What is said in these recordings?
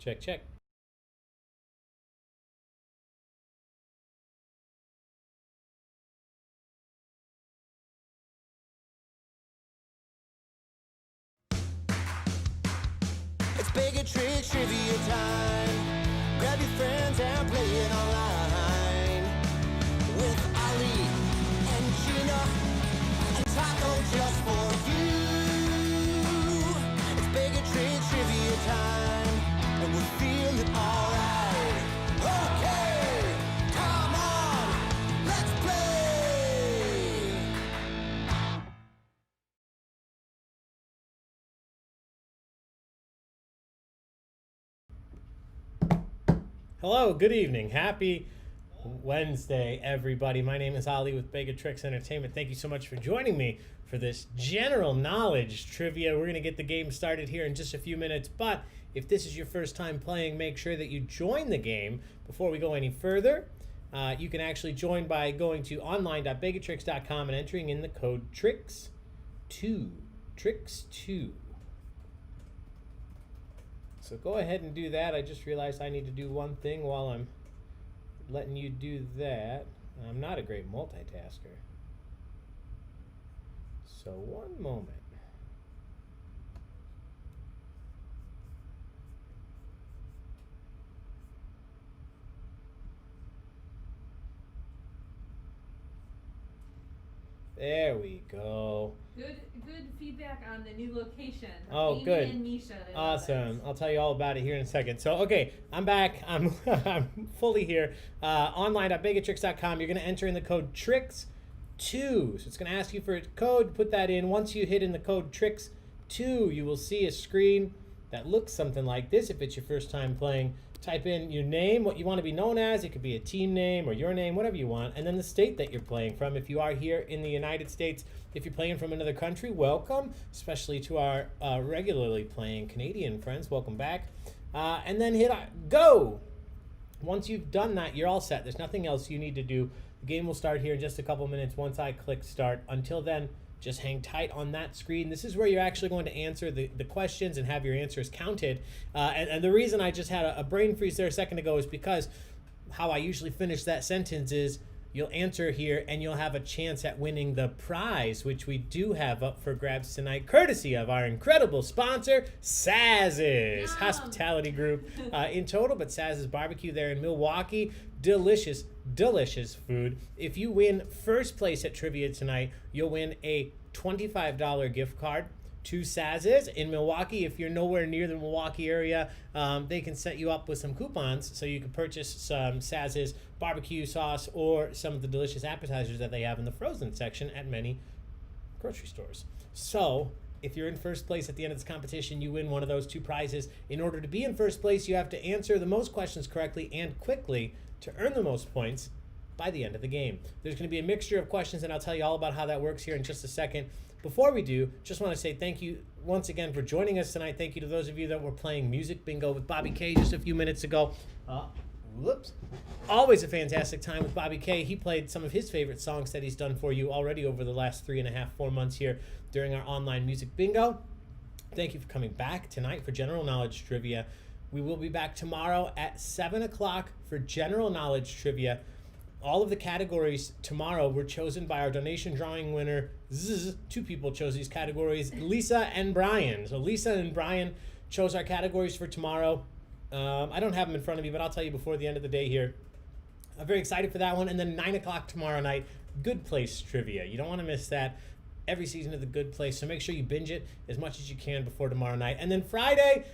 Check, check. It's Baig Tricks trivia time. Grab your friends and play it online. With Ali and Gina and Taco just for you. It's Baig Tricks trivia time. And we're feeling alright. Okay, come on, let's play. Hello, good evening. Happy Wednesday, everybody. My name is Ali with Baig Tricks Entertainment. Thank you so much for joining me for this general knowledge trivia. We're going to get the game started here in just a few minutes, but if this is your first time playing, make sure that you join the game. Before we go any further, you can actually join by going to online.baigoftricks.com and entering in the code TRICKS2. TRICKS2. So go ahead and do that. I just realized I need to do one thing while I'm letting you do that. I'm not a great multitasker. So one moment. There we go. Good feedback on the new location. Oh, Amy good. and Misha. They love Awesome. it. I'll tell you all about it here in a second. So, okay, I'm back. I'm fully here. Online.baigoftricks.com. You're going to enter in the code TRICKS2. So it's going to ask you for a code. Put that in. Once you hit in the code TRICKS2, you will see a screen that looks something like this. If it's your first time playing, type in your name, what you want to be known as. It could be a team name or your name, whatever you want, and then the state that you're playing from. If you are here in the United States, if you're playing from another country, welcome, especially to our regularly playing Canadian friends. Welcome back. And then hit go. Once you've done that, you're all set. There's nothing else you need to do. The game will start here in just a couple minutes once I click start. Until then, just hang tight on that screen. This is where you're actually going to answer the questions and have your answers counted. And the reason I just had a brain freeze there a second ago is because how I usually finish that sentence is you'll answer here and you'll have a chance at winning the prize, which we do have up for grabs tonight, courtesy of our incredible sponsor, Saz's Hospitality Group in total, but Saz's Barbecue there in Milwaukee. Delicious, delicious food. If you win first place at trivia tonight, you'll win a $25 gift card to Saz's in Milwaukee. If you're nowhere near the Milwaukee area, they can set you up with some coupons so you can purchase some Saz's barbecue sauce or some of the delicious appetizers that they have in the frozen section at many grocery stores. So if you're in first place at the end of this competition, you win one of those two prizes. In order to be in first place, you have to answer the most questions correctly and quickly to earn the most points by the end of the game. There's going to be a mixture of questions, and I'll tell you all about how that works here in just a second. Before we do, just want to say thank you once again for joining us tonight. Thank you to those of you that were playing Music Bingo with Bobby K just a few minutes ago. Whoops. Always a fantastic time with Bobby K. He played some of his favorite songs that he's done for you already over the last 3.5, 4 months here during our online Music Bingo. Thank you for coming back tonight for General Knowledge Trivia. We will be back tomorrow at 7 o'clock for General Knowledge Trivia. All of the categories tomorrow were chosen by our donation drawing winner. Two people chose these categories, Lisa and Brian. So Lisa and Brian chose our categories for tomorrow. I don't have them in front of me, but I'll tell you before the end of the day here. I'm very excited for that one. And then 9 o'clock tomorrow night, Good Place Trivia. You don't want to miss that. Every season of The Good Place, so make sure you binge it as much as you can before tomorrow night. And then Friday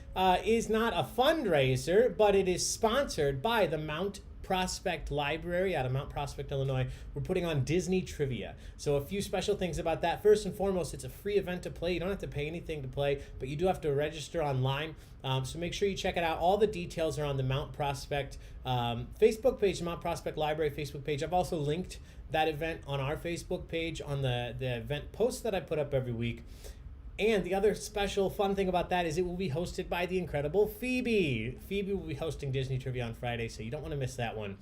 is not a fundraiser, but it is sponsored by the Mount Prospect Library out of Mount Prospect, Illinois. We're putting on Disney Trivia. So a few special things about that. First and foremost, it's a free event to play. You don't have to pay anything to play, but you do have to register online. So make sure you check it out. All the details are on the Mount Prospect Facebook page, the Mount Prospect Library Facebook page. I've also linked that event on our Facebook page on the event post that I put up every week. And the other special fun thing about that is it will be hosted by the incredible Phoebe. Phoebe will be hosting Disney Trivia on Friday, so you don't want to miss that one.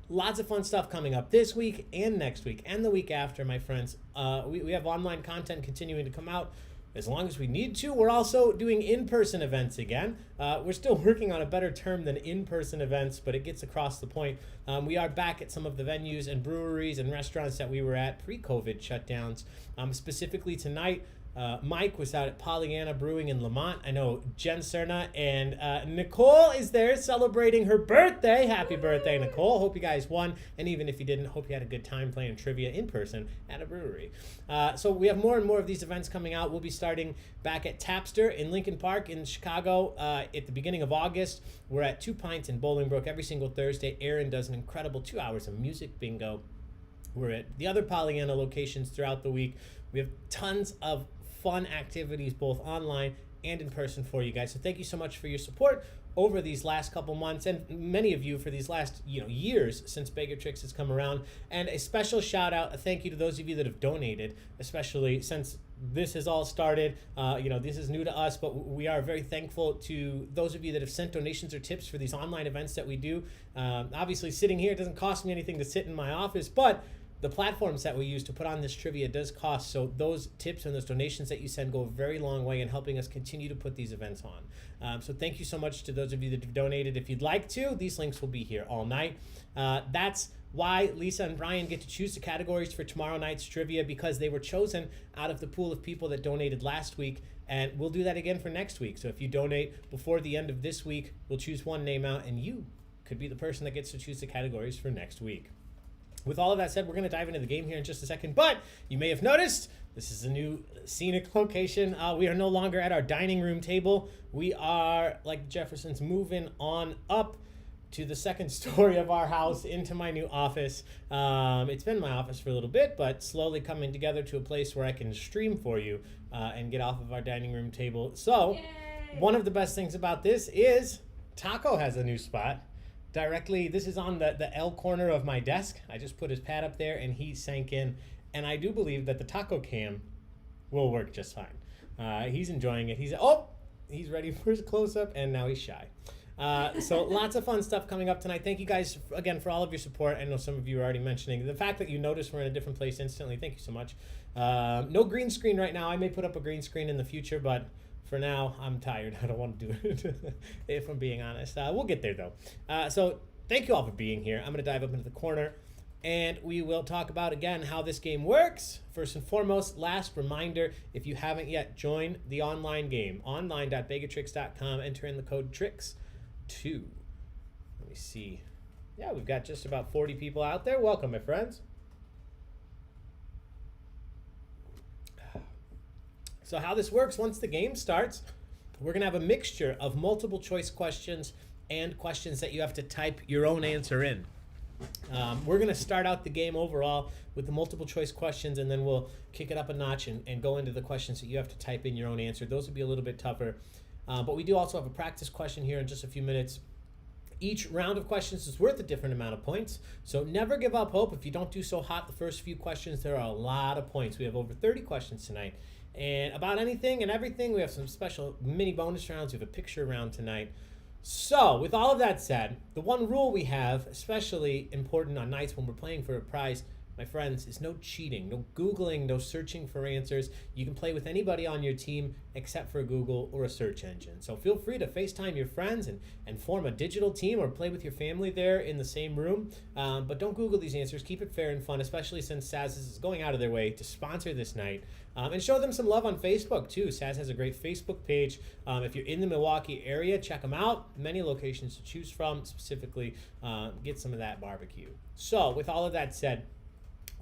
Lots of fun stuff coming up this week and next week and the week after, my friends. We have online content continuing to come out. as long as we need to. We're also doing in-person events again. We're still working on a better term than in-person events, but it gets across the point. We are back at some of the venues and breweries and restaurants that we were at pre-COVID shutdowns. Specifically tonight, Mike was out at Pollyanna Brewing in Lamont. I know Jen Cerna and Nicole is there celebrating her birthday. Happy birthday, Nicole. Hope you guys won. And even if you didn't, hope you had a good time playing trivia in person at a brewery. So we have more and more of these events coming out. We'll be starting back at Tapster in Lincoln Park in Chicago at the beginning of August. We're at 2 Pints in Bolingbrook every single Thursday. Aaron does an incredible 2 hours of music bingo. We're at the other Pollyanna locations throughout the week. We have tons of fun activities both online and in person for you guys. So thank you so much for your support over these last couple months, and many of you for these last years since Baig Tricks has come around. And a special shout out, a thank you to those of you that have donated, especially since this has all started. This is new to us, but we are very thankful to those of you that have sent donations or tips for these online events that we do. Obviously, sitting here, it doesn't cost me anything to sit in my office, but the platforms that we use to put on this trivia does cost, so those tips and those donations that you send go a very long way in helping us continue to put these events on. So thank you so much to those of you that have donated. If you'd like to, these links will be here all night. That's why Lisa and Brian get to choose the categories for tomorrow night's trivia, because they were chosen out of the pool of people that donated last week, and we'll do that again for next week. So if you donate before the end of this week, we'll choose one name out, and you could be the person that gets to choose the categories for next week. With all of that said, we're going to dive into the game here in just a second, but you may have noticed this is a new scenic location. We are no longer at our dining room table. We are, like Jeffersons, moving on up to the second story of our house into my new office. It's been my office for a little bit, but slowly coming together to a place where I can stream for you and get off of our dining room table. So, Yay! One of the best things about this is Taco has a new spot. Directly, this is on the L corner of my desk. I just put his pad up there and he sank in. And I do believe that the taco cam will work just fine. He's enjoying it. He's ready for his close-up, and now he's shy. So lots of fun stuff coming up tonight. Thank you guys, again, for all of your support. I know some of you are already mentioning the fact that you noticed we're in a different place instantly. Thank you so much. No green screen right now. I may put up a green screen in the future, but for now, I'm tired. I don't want to do it, if I'm being honest. We'll get there, though. So thank you all for being here. I'm going to dive up into the corner, and we will talk about, again, how this game works. First and foremost, last reminder, if you haven't yet, join the online game, online.baigoftricks.com. Enter in the code TRICKS2. Let me see. Yeah, we've got just about 40 people out there. Welcome, my friends. So how this works, once the game starts, we're going to have a mixture of multiple choice questions and questions that you have to type your own answer in. We're going to start out the game overall with the multiple choice questions, and then we'll kick it up a notch and go into the questions that you have to type in your own answer. Those will be a little bit tougher. But we do also have a practice question here in just a few minutes. Each round of questions is worth a different amount of points, so never give up hope. If you don't do so hot the first few questions, there are a lot of points. We have over 30 questions tonight. And about anything and everything, we have some special mini bonus rounds. We have a picture round tonight. So, with all of that said, the one rule we have, especially important on nights when we're playing for a prize, my friends, is no cheating, no Googling, no searching for answers. You can play with anybody on your team except for Google or a search engine. So feel free to FaceTime your friends and form a digital team or play with your family there in the same room. But don't Google these answers. Keep it fair and fun, especially since Saz is going out of their way to sponsor this night. And show them some love on Facebook, too. Saz has a great Facebook page. If you're in the Milwaukee area, check them out. Many locations to choose from, specifically get some of that barbecue. So with all of that said,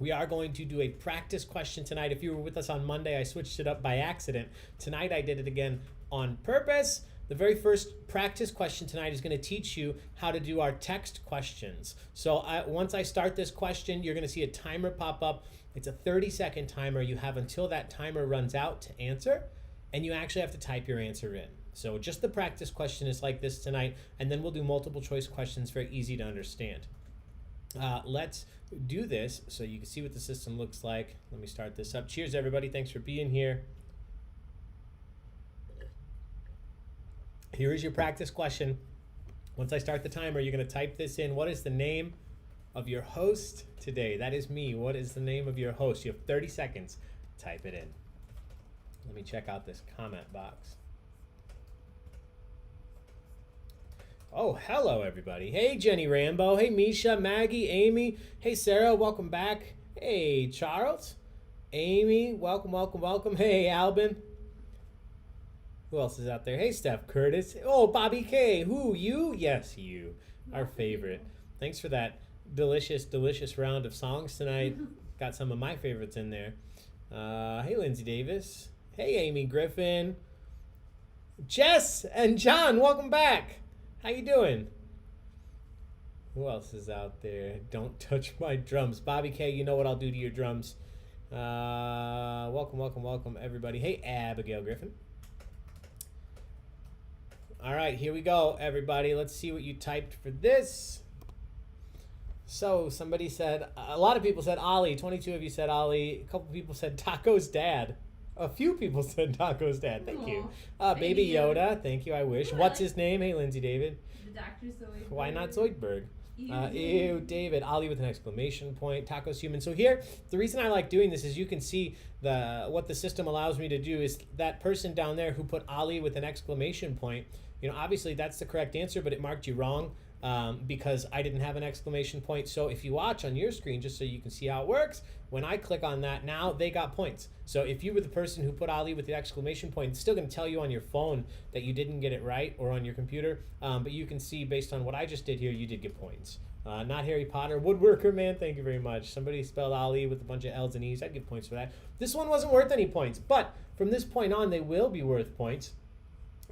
we are going to do a practice question tonight. If you were with us on Monday, I switched it up by accident. Tonight, I did it again on purpose. The very first practice question tonight is going to teach you how to do our text questions. So once I start this question, you're going to see a timer pop up. It's a 30-second timer. You have until that timer runs out to answer, and you actually have to type your answer in. So just the practice question is like this tonight, and then we'll do multiple choice questions, very easy to understand. Let's do this so you can see what the system looks like. Let me start this up. Cheers, everybody. Thanks for being here. Here is your practice question. Once I start the timer, you're going to type this in. What is the name of your host today? That is me. What is the name of your host? You have 30 seconds. Type it in. Let me check out this comment box. Oh, hello, everybody. Hey, Jenny Rambo. Hey, Misha, Maggie, Amy. Hey, Sarah, welcome back. Hey, Charles. Amy, welcome, welcome, welcome. Hey, Albin. Who else is out there? Hey, Steph Curtis. Oh, Bobby K. Who, you? Yes, you. Our favorite. Thanks for that delicious, delicious round of songs tonight. Got some of my favorites in there. Hey, Lindsay Davis. Hey, Amy Griffin. Jess and John, welcome back. How you doing? Who else is out there? Don't touch my drums. Bobby K, you know what I'll do to your drums. Welcome, welcome, welcome, everybody. Hey, Abigail Griffin. All right, here we go, everybody. Let's see what you typed for this. So somebody said, a lot of people said Ollie. 22 of you said Ollie. A couple people said Taco's dad. A few people said Taco's dad. Thank you. Baby Yoda. Thank you. I wish. What's his name? Hey, Lindsay David. The Dr. Zoidberg. Why not Zoidberg? Ew, David. Ollie with an exclamation point. Taco's human. So here, the reason I like doing this is you can see what the system allows me to do is that person down there who put Ollie with an exclamation point. You know, obviously that's the correct answer, but it marked you wrong because I didn't have an exclamation point. So if you watch on your screen, just so you can see how it works, when I click on that, now they got points. So if you were the person who put Ollie with the exclamation point, it's still going to tell you on your phone that you didn't get it right or on your computer. But you can see based on what I just did here, you did get points. Not Harry Potter. Woodworker, man, thank you very much. Somebody spelled Ollie with a bunch of L's and E's. I'd give points for that. This one wasn't worth any points, but from this point on, they will be worth points.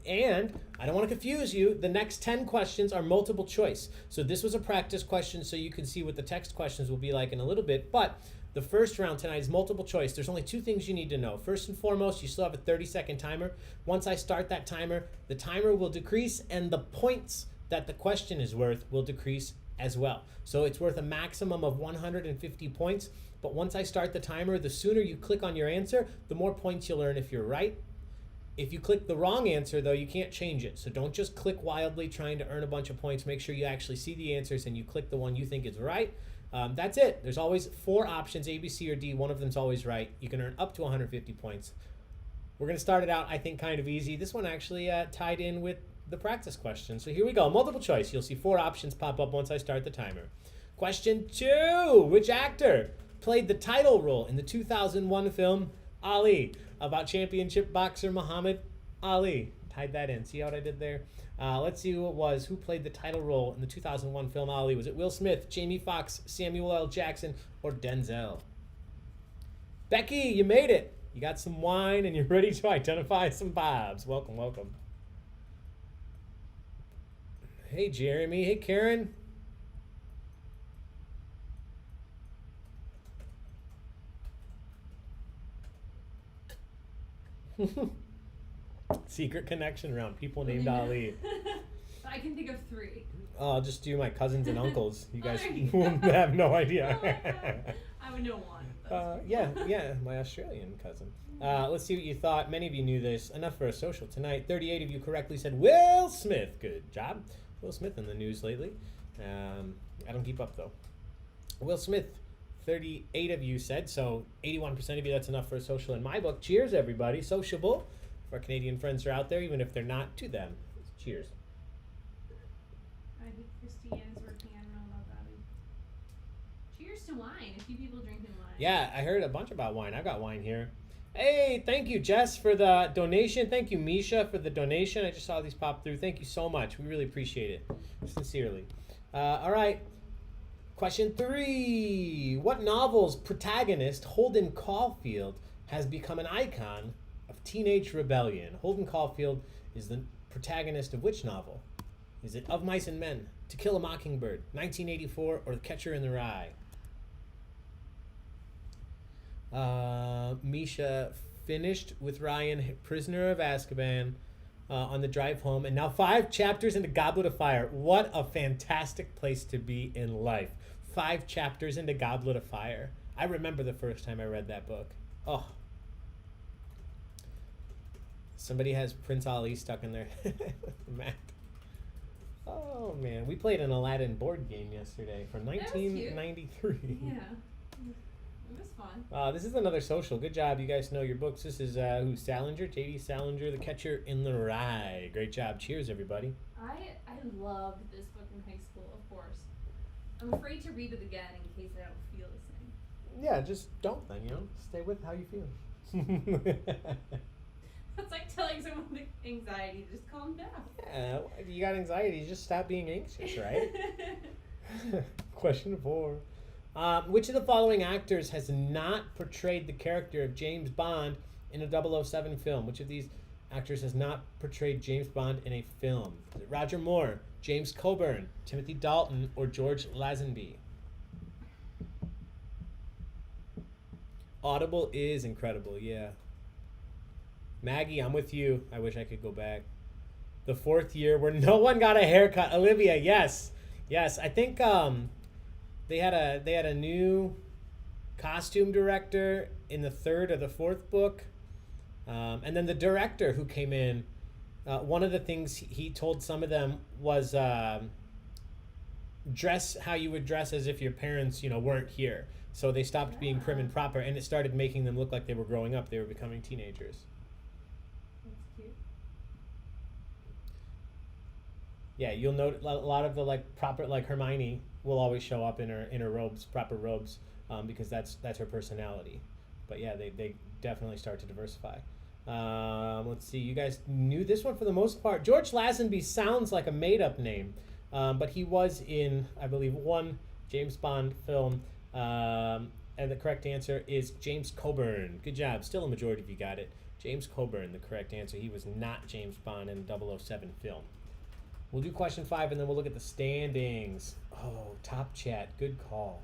And I don't want to confuse you. The next 10 questions are multiple choice. So this was a practice question, so you can see what the text questions will be like in a little bit. But the first round tonight is multiple choice. There's only two things you need to know. First and foremost, you still have a 30-second timer. Once I start that timer, the timer will decrease, and the points that the question is worth will decrease as well. So it's worth a maximum of 150 points. But once I start the timer, the sooner you click on your answer, the more points you'll earn if you're right. If you click the wrong answer, though, you can't change it. So don't just click wildly trying to earn a bunch of points. Make sure you actually see the answers and you click the one you think is right. That's it. There's always 4 options, A, B, C, or D. One of them's always right. You can earn up to 150 points. We're going to start it out, I think, kind of easy. This one actually tied in with the practice question. So here we go. Multiple choice. You'll see 4 options pop up once I start the timer. Question 2. Which actor played the title role in the 2001 film Ali, about championship boxer Muhammad Ali? Tied that in. See what I did there? Let's see who it was. Who played the title role in the 2001 film Ali? Was it Will Smith, Jamie Foxx, Samuel L. Jackson, or Denzel? Becky, you made it. You got some wine and you're ready to identify some bobs. Welcome, welcome. Hey, Jeremy. Hey, Karen. Secret connection around people named Ali. I can think of 3. Oh, I'll just do my cousins and uncles. You guys won't have no idea. I would know one. Yeah, my Australian cousin. Let's see what you thought. Many of you knew this. Enough for a social tonight. 38 of you correctly said Will Smith. Good job. Will Smith in the news lately. I don't keep up, though. Will Smith, 38 of you said, so 81% of you, that's enough for a social in my book. Cheers, everybody. Sociable. If our Canadian friends are out there, even if they're not, to them. Cheers. I think Christiane is working. I don't know about that. Cheers to wine. A few people drinking wine. Yeah, I heard a bunch about wine. I've got wine here. Hey, thank you, Jess, for the donation. Thank you, Misha, for the donation. I just saw these pop through. Thank you so much. We really appreciate it. Sincerely. All right. Question 3. What novel's protagonist, Holden Caulfield, has become an icon of teenage rebellion? Holden Caulfield is the protagonist of which novel? Is it Of Mice and Men, To Kill a Mockingbird, 1984, or The Catcher in the Rye? Misha finished with Ryan, Prisoner of Azkaban, on the drive home, and now 5 chapters into Goblet of Fire. What a fantastic place to be in life. 5 chapters into Goblet of Fire. I remember the first time I read that book. Oh. Somebody has Prince Ali stuck in their map. Oh, man. We played an Aladdin board game yesterday from 1993. Yeah. It was fun. This is another social. Good job. You guys know your books. This is who? Salinger, J.D. Salinger, The Catcher in the Rye. Great job. Cheers, everybody. I loved this book in high school, of course. I'm afraid to read it again in case I don't feel the same. Yeah, just don't then, Stay with how you feel. That's like telling someone with anxiety, just calm down. Yeah, if you got anxiety, just stop being anxious, right? Question 4. Which of the following actors has not portrayed the character of James Bond in a 007 film? Which of these actors has not portrayed James Bond in a film? Is it Roger Moore, James Coburn, Timothy Dalton, or George Lazenby? Audible is incredible, yeah. Maggie, I'm with you. I wish I could go back. The 4th year where no one got a haircut. Olivia, yes. Yes, I think they had a new costume director in the 3rd or the 4th book. And then the director who came in, one of the things he told some of them was dress how you would dress as if your parents, weren't here. So they stopped being prim and proper, and it started making them look like they were growing up. They were becoming teenagers. That's cute. Yeah, you'll note a lot of the proper Hermione will always show up in her robes, proper robes, because that's her personality. But yeah, they definitely start to diversify. Let's see, you guys knew this one for the most part. George Lazenby sounds like a made-up name, but he was in, I believe, one James Bond film. And the correct answer is James Coburn. Good job. Still a majority of you got it. James Coburn, the correct answer. He was not James Bond in the 007 film. We'll do question 5, and then we'll look at the standings. Oh, top chat. Good call.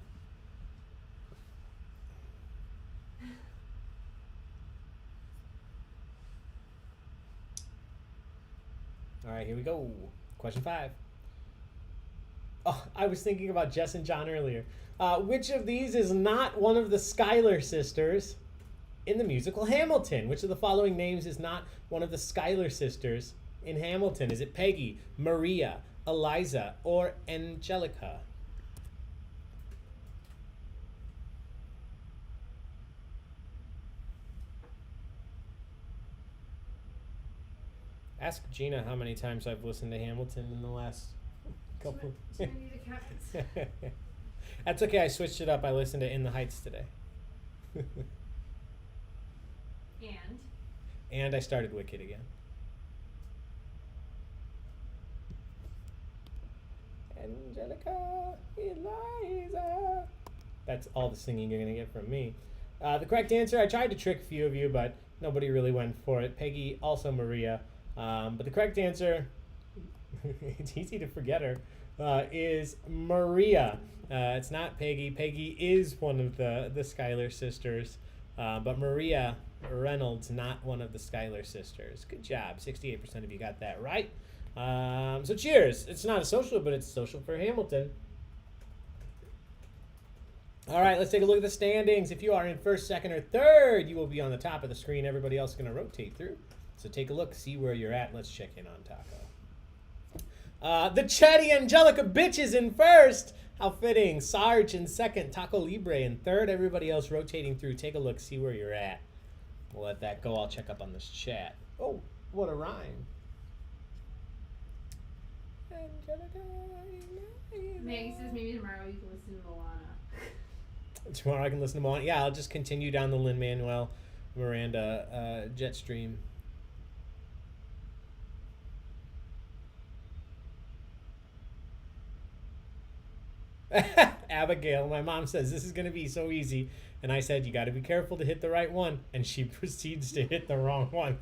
All right, here we go. Question 5. Oh, I was thinking about Jess and John earlier. Which of these is not one of the Schuyler sisters in the musical Hamilton? Which of the following names is not one of the Schuyler sisters in Hamilton? Is it Peggy, Maria, Eliza, or Angelica? Ask Gina how many times I've listened to Hamilton in the last couple. That's okay, I switched it up. I listened to In the Heights today. And I started Wicked again. Angelica, Eliza. That's all the singing you're going to get from me. The correct answer, I tried to trick a few of you, but nobody really went for it. Peggy, also Maria. But the correct answer, it's easy to forget her, is Maria. It's not Peggy. Peggy is one of the Schuyler sisters, but Maria Reynolds, not one of the Schuyler sisters. Good job. 68% of you got that right. So cheers. It's not a social, but it's social for Hamilton. All right, let's take a look at the standings. If you are in first, second, or third, you will be on the top of the screen. Everybody else is going to rotate through. So take a look, see where you're at. Let's check in on Taco. The chatty Angelica bitch is in first. How fitting. Sarge in second. Taco Libre in third. Everybody else rotating through. Take a look, see where you're at. We'll let that go. I'll check up on this chat. Oh, what a rhyme. Maggie says maybe tomorrow you can listen to Moana. Tomorrow I can listen to Moana. Yeah, I'll just continue down the Lin-Manuel Miranda jet stream. Abigail, my mom says this is going to be so easy, and I said you got to be careful to hit the right one, and she proceeds to hit the wrong one.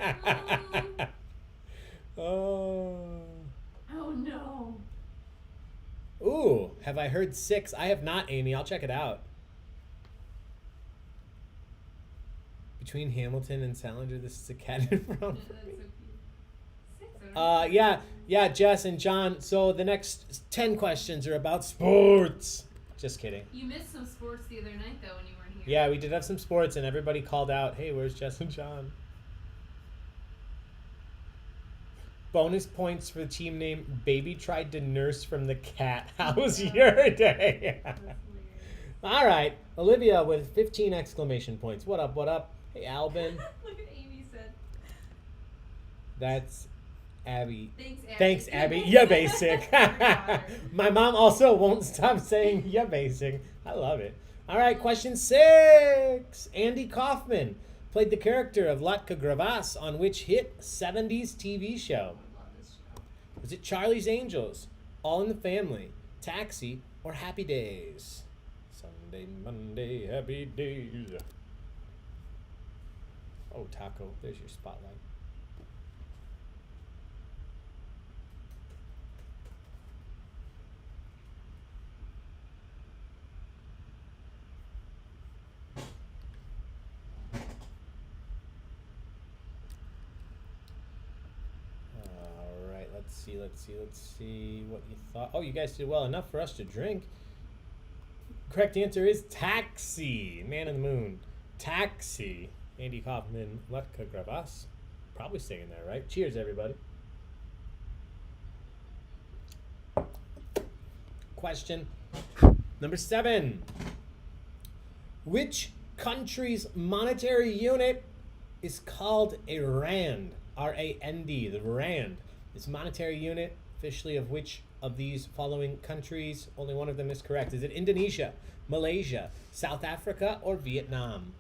Oh no. Ooh, have I heard 6? I have not, Amy. I'll check it out. Between Hamilton and Salinger, this is a cat in front. Yeah, Jess and John. So the next 10 questions are about sports. Just kidding. You missed some sports the other night, though, when you weren't here. Yeah, we did have some sports, and everybody called out, hey, where's Jess and John? Bonus points for the team name Baby Tried to Nurse from the Cat. How was your day? All right, Olivia with 15 exclamation points. What up? What up? Hey, Albin. Look at Amy said. That's Abby. Thanks, Abby. Thanks, Abby. You're basic. My mom also won't stop saying you're basic. I love it. All right, question 6. Andy Kaufman played the character of Latka Gravas on which hit 70s TV show? I love this show. Was it Charlie's Angels, All in the Family, Taxi, or Happy Days? Sunday, Monday, Happy Days. Oh, Taco, there's your spotlight. Let's see what you thought. Oh, you guys did well enough for us to drink. Correct answer is Taxi. Man in the Moon. Taxi. Andy Kaufman, Latka Gravas. Probably singing that, right? Cheers, everybody. Question number 7. Which country's monetary unit is called a rand? R-A-N-D, the rand. It's monetary unit officially of which of these following countries? Only one of them is correct. Is it Indonesia, Malaysia, South Africa, or Vietnam?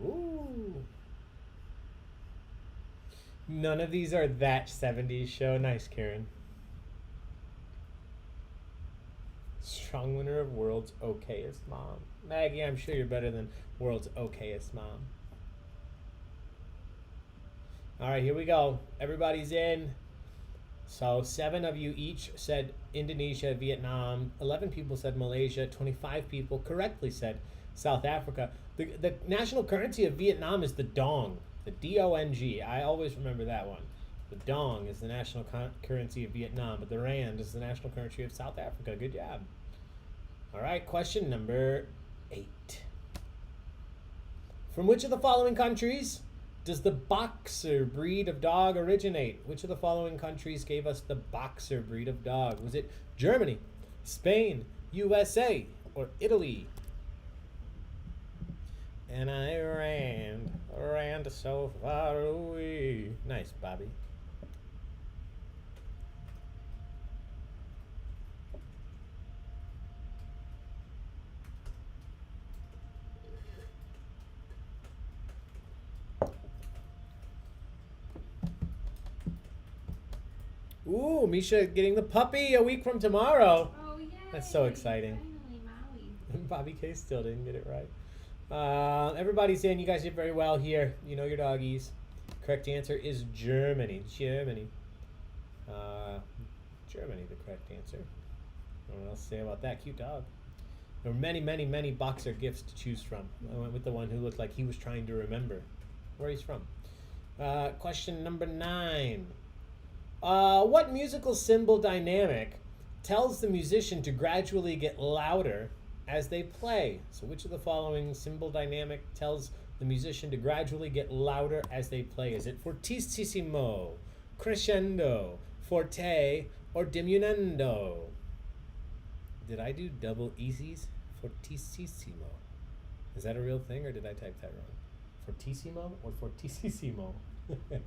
Ooh. None of these are that 70s show. Nice, Karen. Strong winner of World's Okayest Mom. Maggie, I'm sure you're better than World's Okayest Mom. All right, here we go. Everybody's in. So 7 of you each said Indonesia, Vietnam. 11 people said Malaysia. 25 people correctly said South Africa. The national currency of Vietnam is the dong. The D-O-N-G. I always remember that one. The dong is the national currency of Vietnam, but the rand is the national currency of South Africa. Good job. All right, question number 8. From which of the following countries does the boxer breed of dog originate? Which of the following countries gave us the boxer breed of dog? Was it Germany, Spain, USA, or Italy? And I ran so far away. Nice, Bobby. Ooh, Misha getting the puppy a week from tomorrow. Oh, yeah. That's so exciting. Finally, Maui. Bobby K still didn't get it right. Everybody's in. You guys did very well here. You know your doggies. Correct answer is Germany. Germany, the correct answer. I don't know what else to say about that. Cute dog. There were many, many, many boxer gifts to choose from. I went with the one who looked like he was trying to remember where he's from. Question number 9. What musical symbol dynamic tells the musician to gradually get louder as they play? So which of the following symbol dynamic tells the musician to gradually get louder as they play? Is it fortissimo, crescendo, forte, or diminuendo? Did I do double easies? Fortissimo. Is that a real thing, or did I type that wrong? Fortissimo or fortissimo?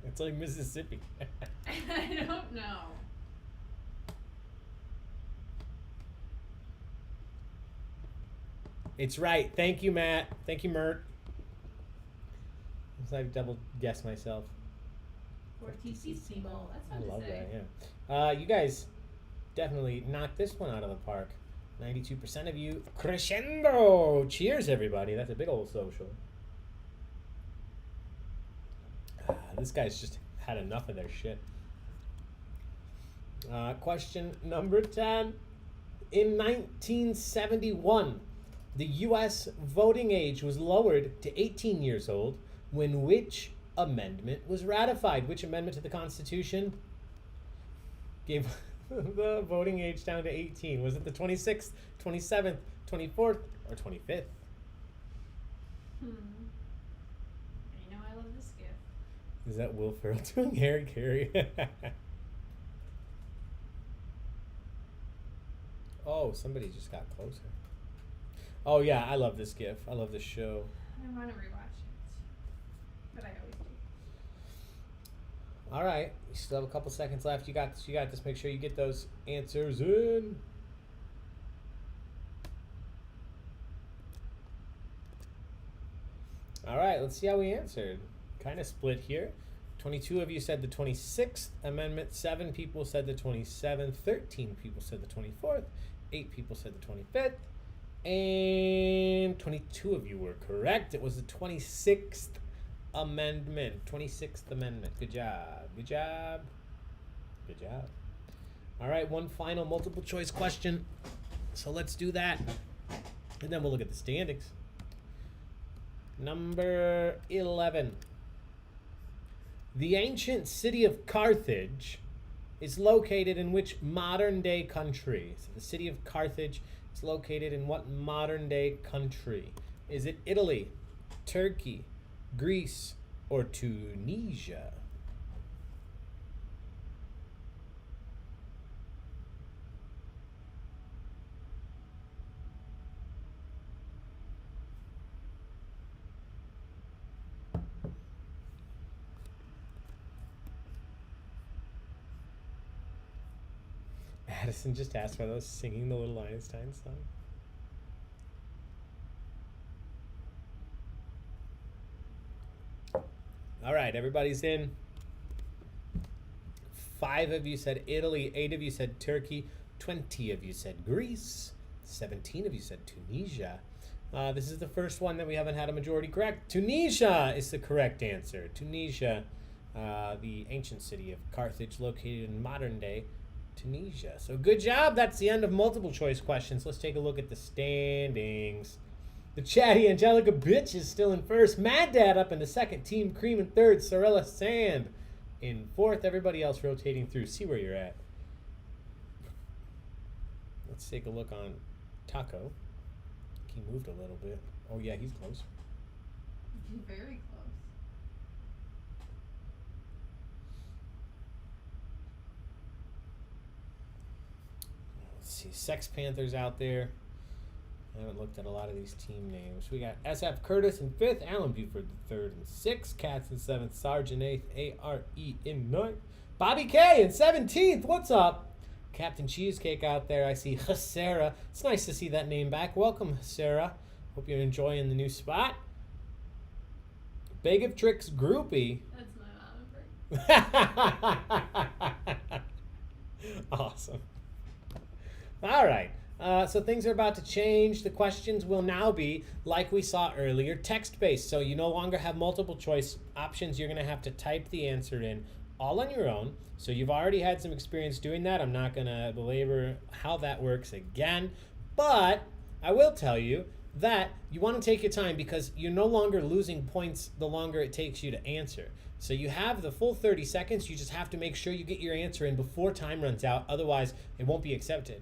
It's like Mississippi. I don't know. It's right. Thank you, Matt. Thank you, Mert. I double guessed myself. Fortissimo. That's I fun love to say. that, yeah. You guys definitely knocked this one out of the park. 92% of you. Crescendo! Cheers, everybody. That's a big old social. This guy's just had enough of their shit. Question number 10. In 1971, the U.S. voting age was lowered to 18 years old when which amendment was ratified? Which amendment to the Constitution gave the voting age down to 18? Was it the 26th, 27th, 24th, or 25th? I know I love this gift. Is that Will Ferrell doing Harry Carey? Oh, somebody just got closer. Oh yeah, I love this GIF. I love this show. I want to rewatch it, but I always do. All right, you still have a couple seconds left. You got this. You got this. Make sure you get those answers in. All right, let's see how we answered. Kind of split here. 22 of you said the 26th Amendment. 7 people said the 27th. 13 people said the 24th. 8 people said the 25th. And 22 of you were correct. It was the 26th Amendment. 26th Amendment. Good job. Good job. Good job. All right, one final multiple choice question. So let's do that. And then we'll look at the standings. Number 11. The ancient city of Carthage is located in which modern day country? So the city of Carthage is located in what modern day country? Is it Italy, Turkey, Greece, or Tunisia? Addison just asked whether I was singing the Little Einstein song. All right, everybody's in. 5 of you said Italy, 8 of you said Turkey, 20 of you said Greece, 17 of you said Tunisia. This is the first one that we haven't had a majority correct. Tunisia is the correct answer. Tunisia, the ancient city of Carthage, located in modern day Tunisia. So good job. That's the end of multiple choice questions. Let's take a look at the standings. The chatty Angelica bitch is still in first. Mad Dad up in the second. Team Cream in third. Sorella Sand in fourth. Everybody else rotating through. See where you're at. Let's take a look on Taco. He moved a little bit. Oh yeah, he's close. Very close. Let's see. Sex Panthers out there. I haven't looked at a lot of these team names. We got SF Curtis in 5th, Alan Buford in 3rd and 6th, Katz in 7th, Sarge in 8th, ARE in 9th, Bobby K in 17th. What's up? Captain Cheesecake out there. I see Sarah. It's nice to see that name back. Welcome, Sarah. Hope you're enjoying the new spot. Baig of Tricks Groupie. That's my mom. Awesome. All right. So things are about to change. The questions will now be, like we saw earlier, text-based. So you no longer have multiple choice options. You're going to have to type the answer in all on your own. So you've already had some experience doing that. I'm not going to belabor how that works again. But I will tell you that you want to take your time because you're no longer losing points the longer it takes you to answer. So you have the full 30 seconds. You just have to make sure you get your answer in before time runs out. Otherwise, it won't be accepted.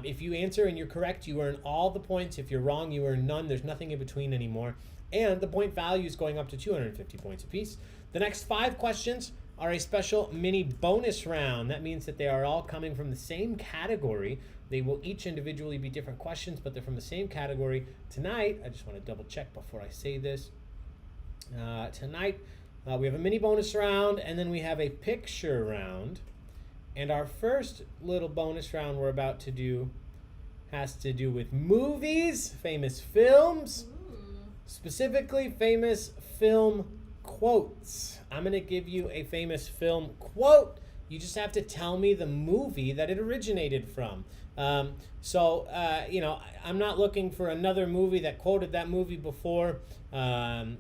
If you answer and you're correct, you earn all the points. If you're wrong, you earn none. There's nothing in between anymore. And the point value is going up to 250 points apiece. The next 5 questions are a special mini bonus round. That means that they are all coming from the same category. They will each individually be different questions, but they're from the same category. Tonight, I just want to double check before I say this. Tonight, we have a mini bonus round, and then we have a picture round. And our first little bonus round we're about to do has to do with movies, famous films, specifically famous film quotes. I'm going to give you a famous film quote. You just have to tell me the movie that it originated from. I'm not looking for another movie that quoted that movie before. I'm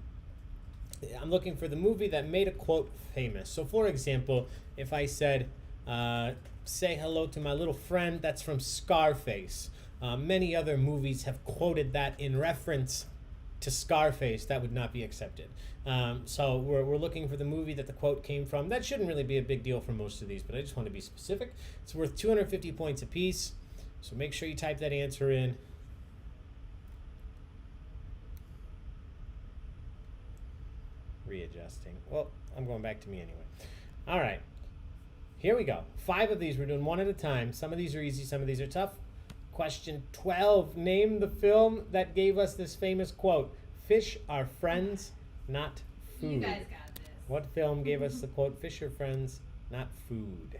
looking for the movie that made a quote famous. So, for example, if I said, say hello to my little friend, that's from Scarface. Many other movies have quoted that in reference to Scarface, that would not be accepted. So we're looking for the movie that the quote came from. That shouldn't really be a big deal for most of these, but I just want to be specific. It's worth 250 points apiece. So make sure you type that answer in. Readjusting. Well, I'm going back to me anyway. All right. Here we go. 5 of these. We're doing one at a time. Some of these are easy. Some of these are tough. Question 12. Name the film that gave us this famous quote. Fish are friends, not food. You guys got this. What film gave us the quote, fish are friends, not food?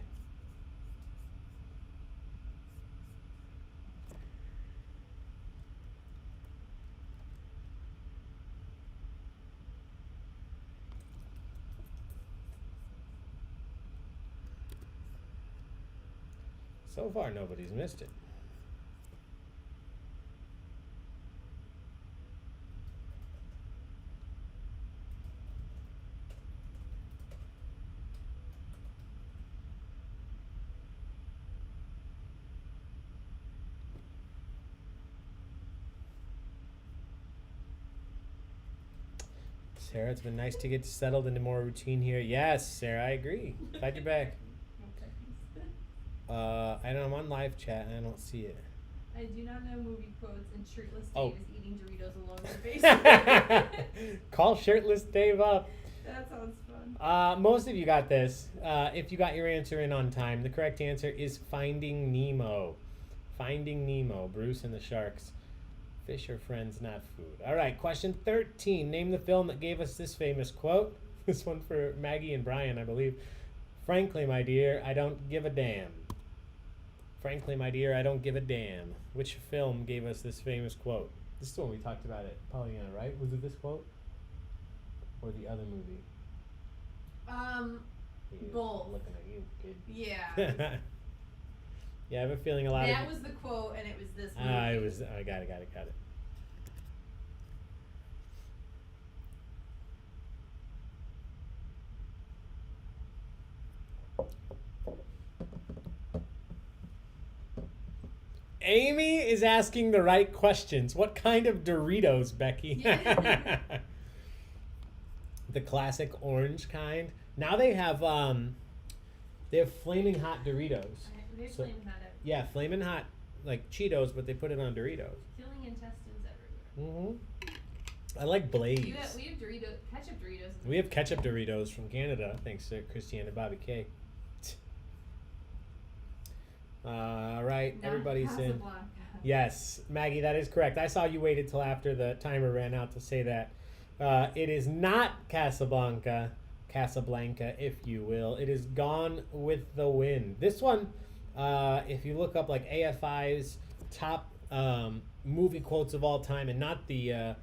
So far, nobody's missed it. Sarah, it's been nice to get settled into more routine here. Yes, Sarah, I agree. Glad you're back. I know I'm on live chat and I don't see it. I do not know movie quotes, and shirtless Dave Oh. is eating Doritos alone in the basement. Call shirtless Dave up. That sounds fun. Most of you got this. If you got your answer in on time, the correct answer is Finding Nemo. Finding Nemo, Bruce and the Sharks. Fish are friends, not food. All right, question 13. Name the film that gave us this famous quote. This one for Maggie and Brian, I believe. Frankly, my dear, I don't give a damn. Frankly, my dear, I don't give a damn. Which film gave us this famous quote? This is the one we talked about at Pollyanna, right? Was it this quote? Or the other movie? Both. Looking at you, kid. Yeah. Yeah, I have a feeling a lot That of... was the quote, and it was this movie. I got it. Amy is asking the right questions. What kind of Doritos, Becky? Yeah. The classic orange kind. Now they have flaming hot Doritos. They're So- flaming hot everywhere. Yeah, flaming hot, like Cheetos, but they put it on Doritos. Killing intestines everywhere. I like Blaze. We have Dorito, ketchup Doritos. We have ketchup Doritos from Canada, thanks to Christiane and Bobby K. All right, Not everybody's in. Casablanca. Yes, Maggie, that is correct. I saw you waited till after the timer ran out to say that. It is not Casablanca, if you will. It is Gone with the Wind. This one, if you look up like AFI's top movie quotes of all time, and not the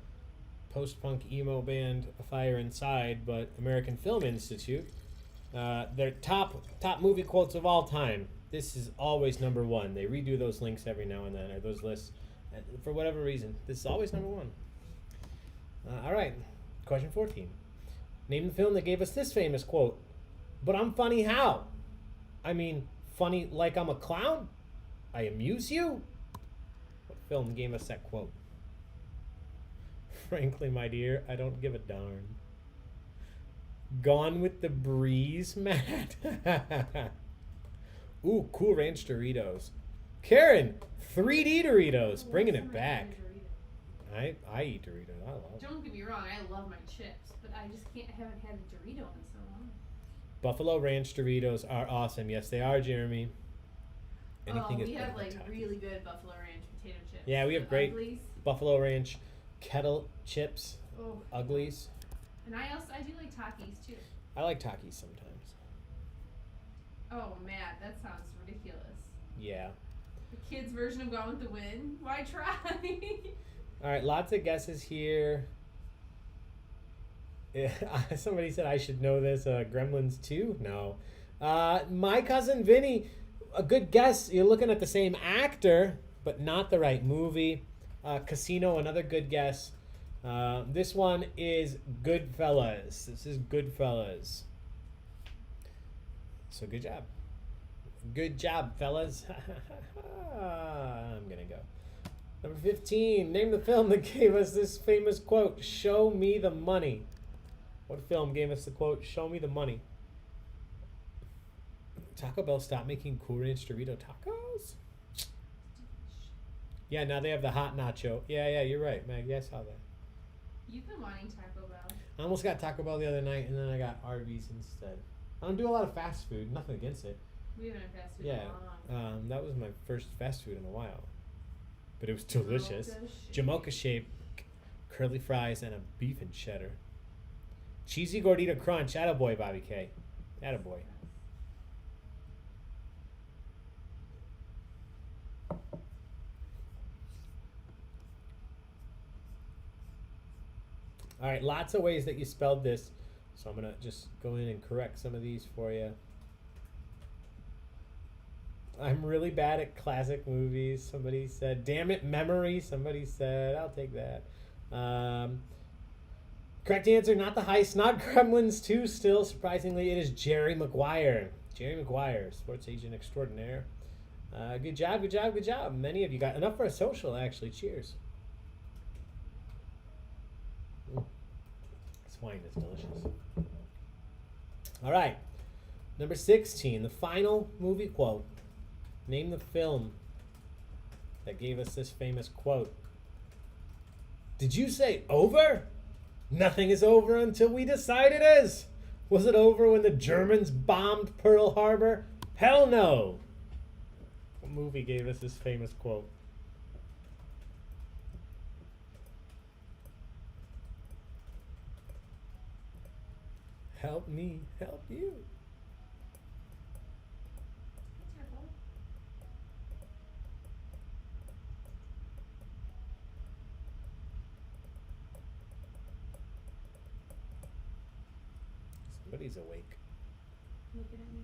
post-punk emo band Fire Inside, but American Film Institute, their top movie quotes of all time. This is always number one. They redo those links every now and then, or those lists, for whatever reason. This is always number one. All right, question 14. Name the film that gave us this famous quote. But I'm funny how? I mean, funny like I'm a clown? I amuse you? What film gave us that quote? Frankly, my dear, I don't give a darn. Gone with the Breeze, Matt? Ooh, Cool Ranch Doritos. Karen, 3D Doritos, bringing it back. I eat Doritos. I love them. Don't get me wrong, I love my chips, but I just haven't had a Dorito in so long. Buffalo Ranch Doritos are awesome. Yes, they are, Jeremy. Anything is we better have than like Takis. really good Buffalo Ranch potato chips. Yeah, we have The great Uglies. Buffalo Ranch kettle chips, Oh. Uglies. And I do like Takis too. I like Takis sometimes. Oh, Matt, that sounds ridiculous. Yeah. The kids' version of Gone with the Wind? Why try? All right, lots of guesses here. Somebody said I should know this. Gremlins 2? No. My Cousin Vinny, a good guess. You're looking at the same actor, but not the right movie. Casino, another good guess. This one is Goodfellas. This is Goodfellas. So good job. Good job, fellas. I'm going to go. Number 15. Name the film that gave us this famous quote, "Show me the money." What film gave us the quote, "Show me the money"? Taco Bell stopped making Cool Ranch Dorito tacos? Yeah, now they have the hot nacho. Yeah, you're right, Meg. Yeah, I saw that. You've been wanting Taco Bell. I almost got Taco Bell the other night, and then I got Arby's instead. I don't do a lot of fast food. Nothing against it. We haven't had fast food Yeah, in a long. that was my first fast food in a while. But it was delicious. Jamocha Jamocha shape, curly fries, and a beef and cheddar. Cheesy gordita crunch. Attaboy, Bobby K. Attaboy. All right, lots of ways that you spelled this. So I'm going to just go in and correct some of these for you. I'm really bad at classic movies. Somebody said, damn it, memory. Somebody said, I'll take that. Correct answer, not the heist, not Gremlins 2 still. Surprisingly, it is Jerry Maguire. Jerry Maguire, sports agent extraordinaire. Good job, good job, good job. Many of you got enough for a social, actually. Cheers. This wine is delicious. All right. Number 16, the final movie quote. Name the film that gave us this famous quote. Did you say over? Nothing is over until we decide it is. Was it over when the Germans bombed Pearl Harbor? Hell no. What movie gave us this famous quote? Help me, help you. Somebody's awake. Looking at me.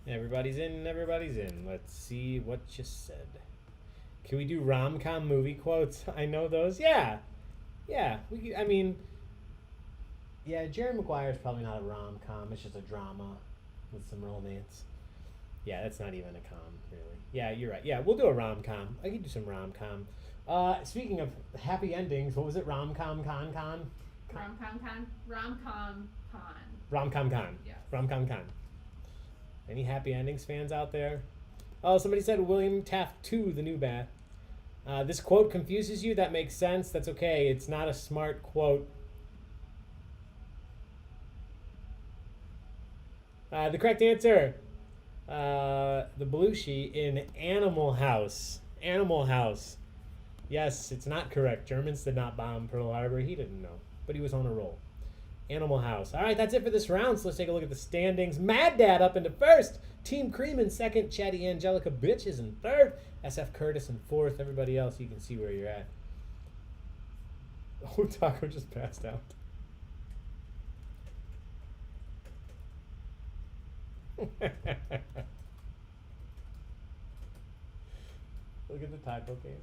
Everybody's in, everybody's in. Let's see what you said. Can we do rom-com movie quotes? I know those. Yeah. I mean, yeah, Jerry Maguire's probably not a rom-com. It's just a drama with some romance. Yeah, that's not even a com, really. Yeah, you're right. Yeah, we'll do a rom-com. I could do some rom-com. Speaking of happy endings, what was it? Rom-com con? Rom-com con? Rom-com con. Rom-com con. Yes. Rom-com con. Any happy endings fans out there? Oh, somebody said William Taft 2, the new bat. This quote confuses you. That makes sense. That's okay. It's not a smart quote. The correct answer, the Belushi in Animal House. Animal House. Yes, it's not correct. Germans did not bomb Pearl Harbor. He didn't know, but he was on a roll. Animal House. All right, that's it for this round. So let's take a look at the standings. Mad Dad up into first. Team Cream in second. Chatty Angelica Bitches in third. SF Curtis in fourth. Everybody else, you can see where you're at. Oh, Taco just passed out. Look at the taco can.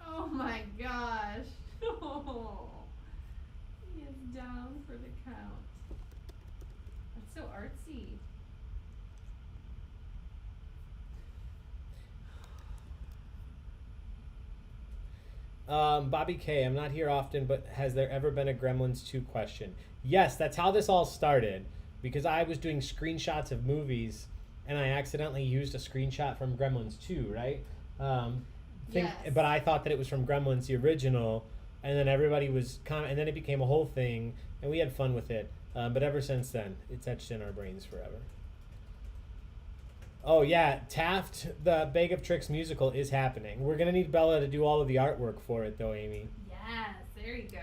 Oh my gosh. Oh. He is down for the count. That's so artsy. Bobby K, I'm not here often, but has there ever been a Gremlins 2 question? Yes, that's how this all started. Because I was doing screenshots of movies, and I accidentally used a screenshot from Gremlins 2, right? Yes. But I thought that it was from Gremlins, the original, and then everybody was and then it became a whole thing, and we had fun with it. But ever since then, it's etched in our brains forever. Oh yeah, Taft, the Baig of Tricks musical is happening. We're gonna need Bella to do all of the artwork for it, though, Amy. Yes, there you go.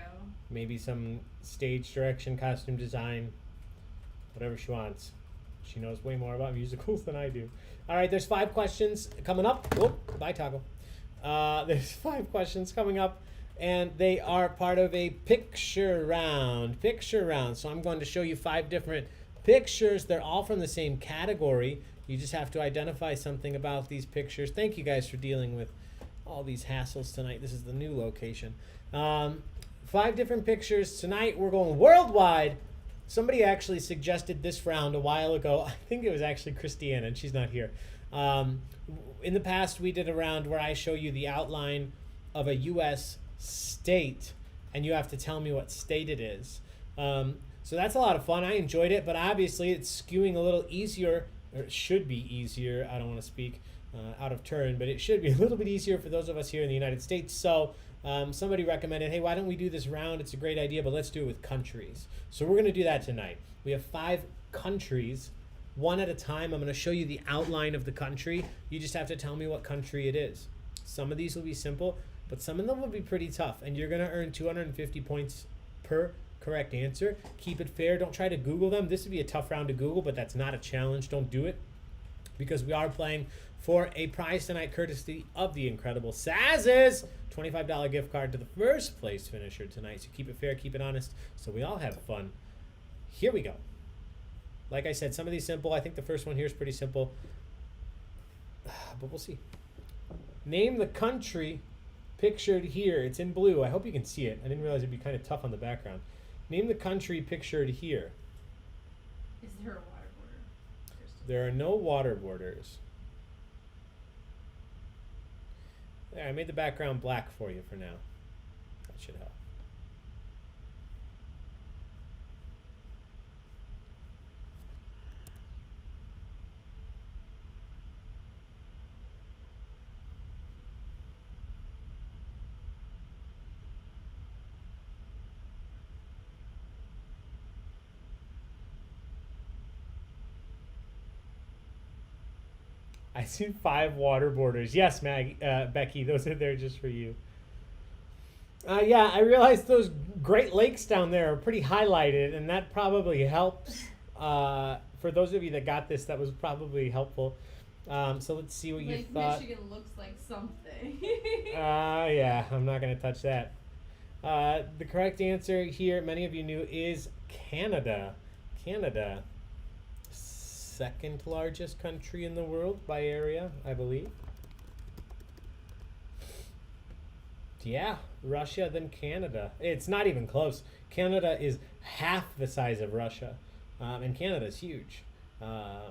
Maybe some stage direction, costume design. Whatever she wants. She knows way more about musicals than I do. All right, there's 5 questions coming up. Oh, bye, Taco. There's 5 questions coming up, and they are part of a picture round. So I'm going to show you 5 different pictures. They're all from the same category. You just have to identify something about these pictures. Thank you guys for dealing with all these hassles tonight. This is the new location. 5 different pictures. Tonight we're going worldwide. Somebody actually suggested this round a while ago. I think it was actually Christiana, and she's not here. In the past, we did a round where I show you the outline of a U.S. state, and you have to tell me what state it is. So that's a lot of fun. I enjoyed it, but obviously it's skewing a little easier, or it should be easier. I don't want to speak out of turn, but it should be a little bit easier for those of us here in the United States. So somebody recommended, hey, why don't we do this round? It's a great idea, but let's do it with countries. So we're going to do that tonight. We have 5 countries, one at a time. I'm going to show you the outline of the country. You just have to tell me what country it is. Some of these will be simple, but some of them will be pretty tough, and you're going to earn 250 points per correct answer. Keep it fair. Don't try to Google them. This would be a tough round to Google, but that's not a challenge. Don't do it, because we are playing for a prize tonight courtesy of the incredible Saz's $25 gift card to the first place finisher tonight. So keep it fair, keep it honest, so we all have fun. Here we go. Like I said, some of these simple. I think the first one here is pretty simple, but we'll see. Name the country pictured here. It's in blue. I hope you can see it. I didn't realize it'd be kind of tough on the background. Name the country pictured here. Is there a water border? There are no water borders. There, I made the background black for you for now. That should help. I see 5 water borders. Yes, Becky, those are there just for you. Yeah, I realized those Great Lakes down there are pretty highlighted, and that probably helps. For those of you that got this, that was probably helpful. So let's see what you thought. Michigan looks like something. Yeah, I'm not going to touch that. The correct answer here, many of you knew, is Canada. Canada. Second largest country in the world by area, I believe. Yeah, Russia, then Canada. It's not even close. Canada is half the size of Russia, and Canada is huge.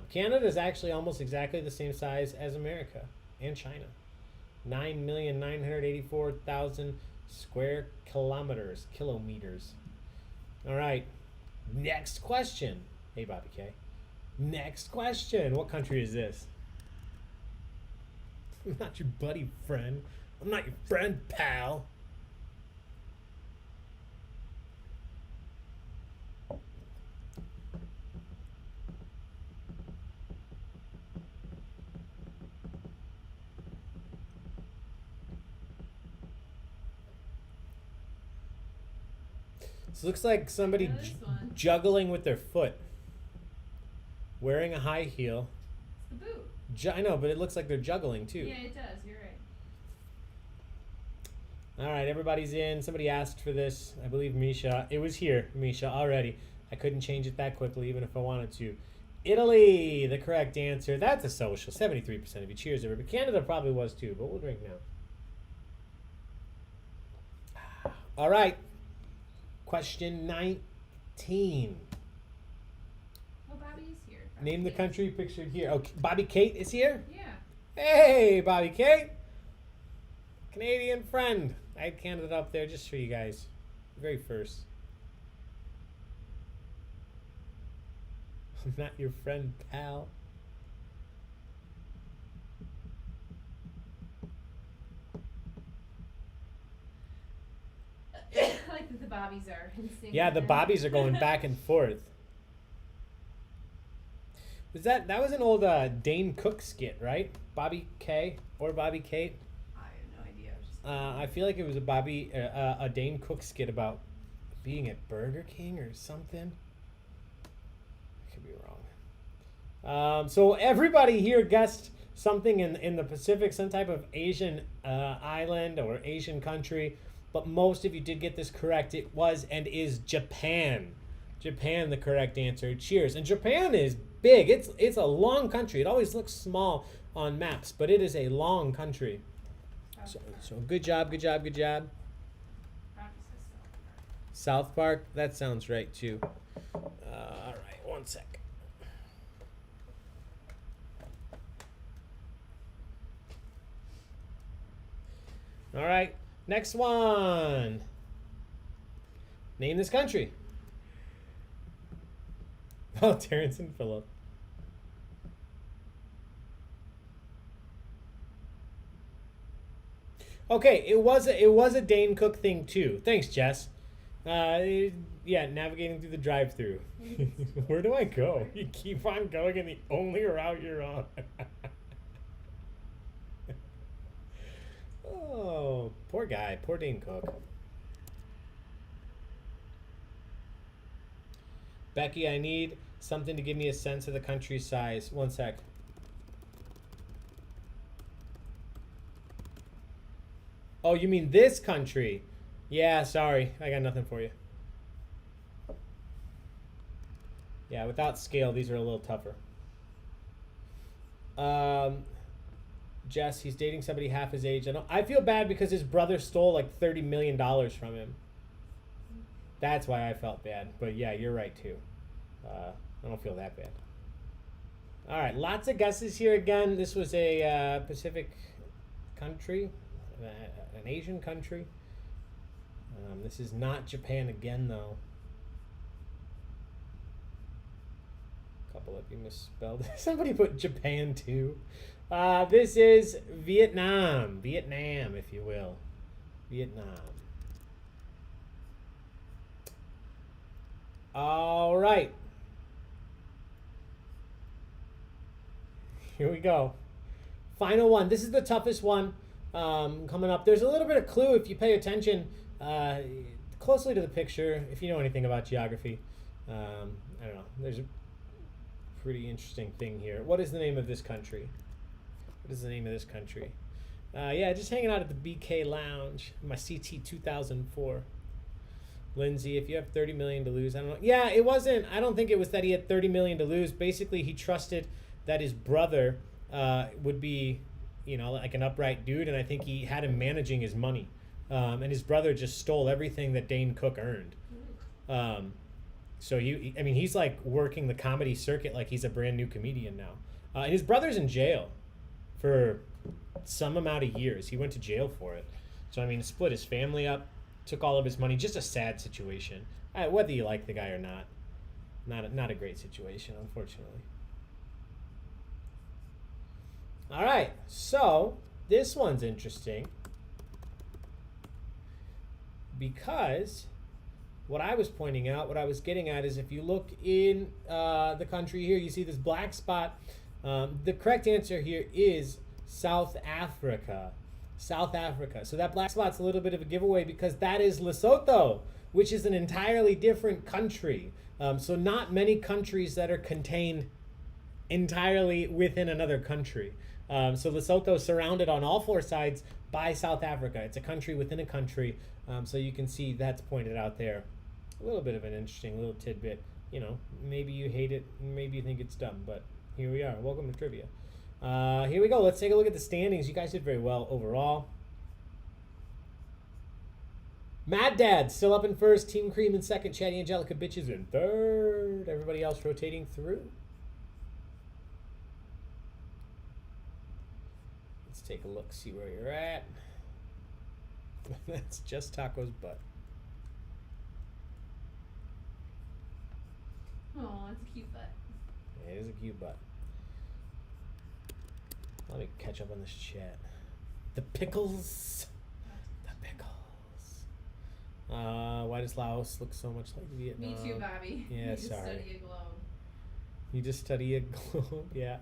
Canada is actually almost exactly the same size as America and China. 9,984,000 square kilometers. All right, next question. Hey, Bobby K. Next question. What country is this? I'm not your buddy friend. I'm not your friend, pal. This looks like somebody juggling with their foot. Wearing a high heel. It's the boot. I know, but it looks like they're juggling too. Yeah, it does. You're right. All right, everybody's in. Somebody asked for this. I believe Misha. It was here, Misha, already. I couldn't change it that quickly, even if I wanted to. Italy, the correct answer. That's a social. 73% of you. Cheers, everybody. Canada probably was too, but we'll drink now. All right. Question 19. Name the country pictured here. Oh, Bobby Kate is here? Yeah. Hey, Bobby Kate. Canadian friend. I had Canada up there just for you guys. Very first. I'm not your friend, pal. I like that the bobbies are in sync. Yeah, the bobbies are going back and forth. That was an old Dane Cook skit, right? Bobby K or Bobby Kate? I have no idea. I feel like it was a Dane Cook skit about being at Burger King or something. I could be wrong. So everybody here guessed something in the Pacific, some type of Asian island or Asian country, but most of you did get this correct. It was and is Japan. Japan, the correct answer. Cheers. And Japan is big. It's a long country. It always looks small on maps, but it is a long country. So good job, good job, good job. South Park, that sounds right too. All right, one sec. All right, next one. Name this country. Oh, Terrence and Phillip. Okay, it was a Dane Cook thing too. Thanks, Jess. Yeah, navigating through the drive-through. Where do I go? You keep on going in the only route you're on. Oh, poor guy. Poor Dane Cook. Becky, I need something to give me a sense of the country's size. One sec. Oh, you mean this country? Yeah, sorry. I got nothing for you. Yeah, without scale, these are a little tougher. Jess, he's dating somebody half his age. I feel bad because his brother stole like $30 million from him. That's why I felt bad. But yeah, you're right too. I don't feel that bad. All right, lots of guesses here again. This was a Pacific country, an Asian country. This is not Japan again, though. A couple of you misspelled. Somebody put Japan too. This is Vietnam. Vietnam, if you will. Vietnam. All right. Here we go. Final one. This is the toughest one coming up. There's a little bit of clue if you pay attention closely to the picture, if you know anything about geography. I don't know. There's a pretty interesting thing here. What is the name of this country? What is the name of this country? Yeah, just hanging out at the BK Lounge, my CT 2004. Lindsay, if you have 30 million to lose, I don't know. Yeah, it wasn't. I don't think it was that he had 30 million to lose. Basically, he trusted that his brother would be, like an upright dude, and I think he had him managing his money. And his brother just stole everything that Dane Cook earned. So he's like working the comedy circuit like he's a brand new comedian now. And his brother's in jail for some amount of years. He went to jail for it. So split his family up, took all of his money. Just a sad situation. Whether you like the guy or not, not a great situation, unfortunately. All right, so this one's interesting because what I was pointing out, what I was getting at is if you look in the country here, you see this black spot. The correct answer here is South Africa. South Africa. So that black spot's a little bit of a giveaway because that is Lesotho, which is an entirely different country. So not many countries that are contained entirely within another country. So Lesotho is surrounded on all four sides by South Africa. It's a country within a country. So you can see that's pointed out there. A little bit of an interesting little tidbit. Maybe you hate it, maybe you think it's dumb, but here we are. Welcome to trivia. Here we go. Let's take a look at the standings. You guys did very well overall. Mad Dad still up in first. Team Cream in second. Chatty Angelica Bitches in third. Everybody else rotating through. Let's take a look, see where you're at. That's just Taco's butt. Oh, it's a cute butt. Yeah, it is a cute butt. Let me catch up on this chat. The pickles. The pickles. Why does Laos look so much like Vietnam? Me too, Bobby. Yeah, you sorry. Just study a globe. You just study a globe, yeah.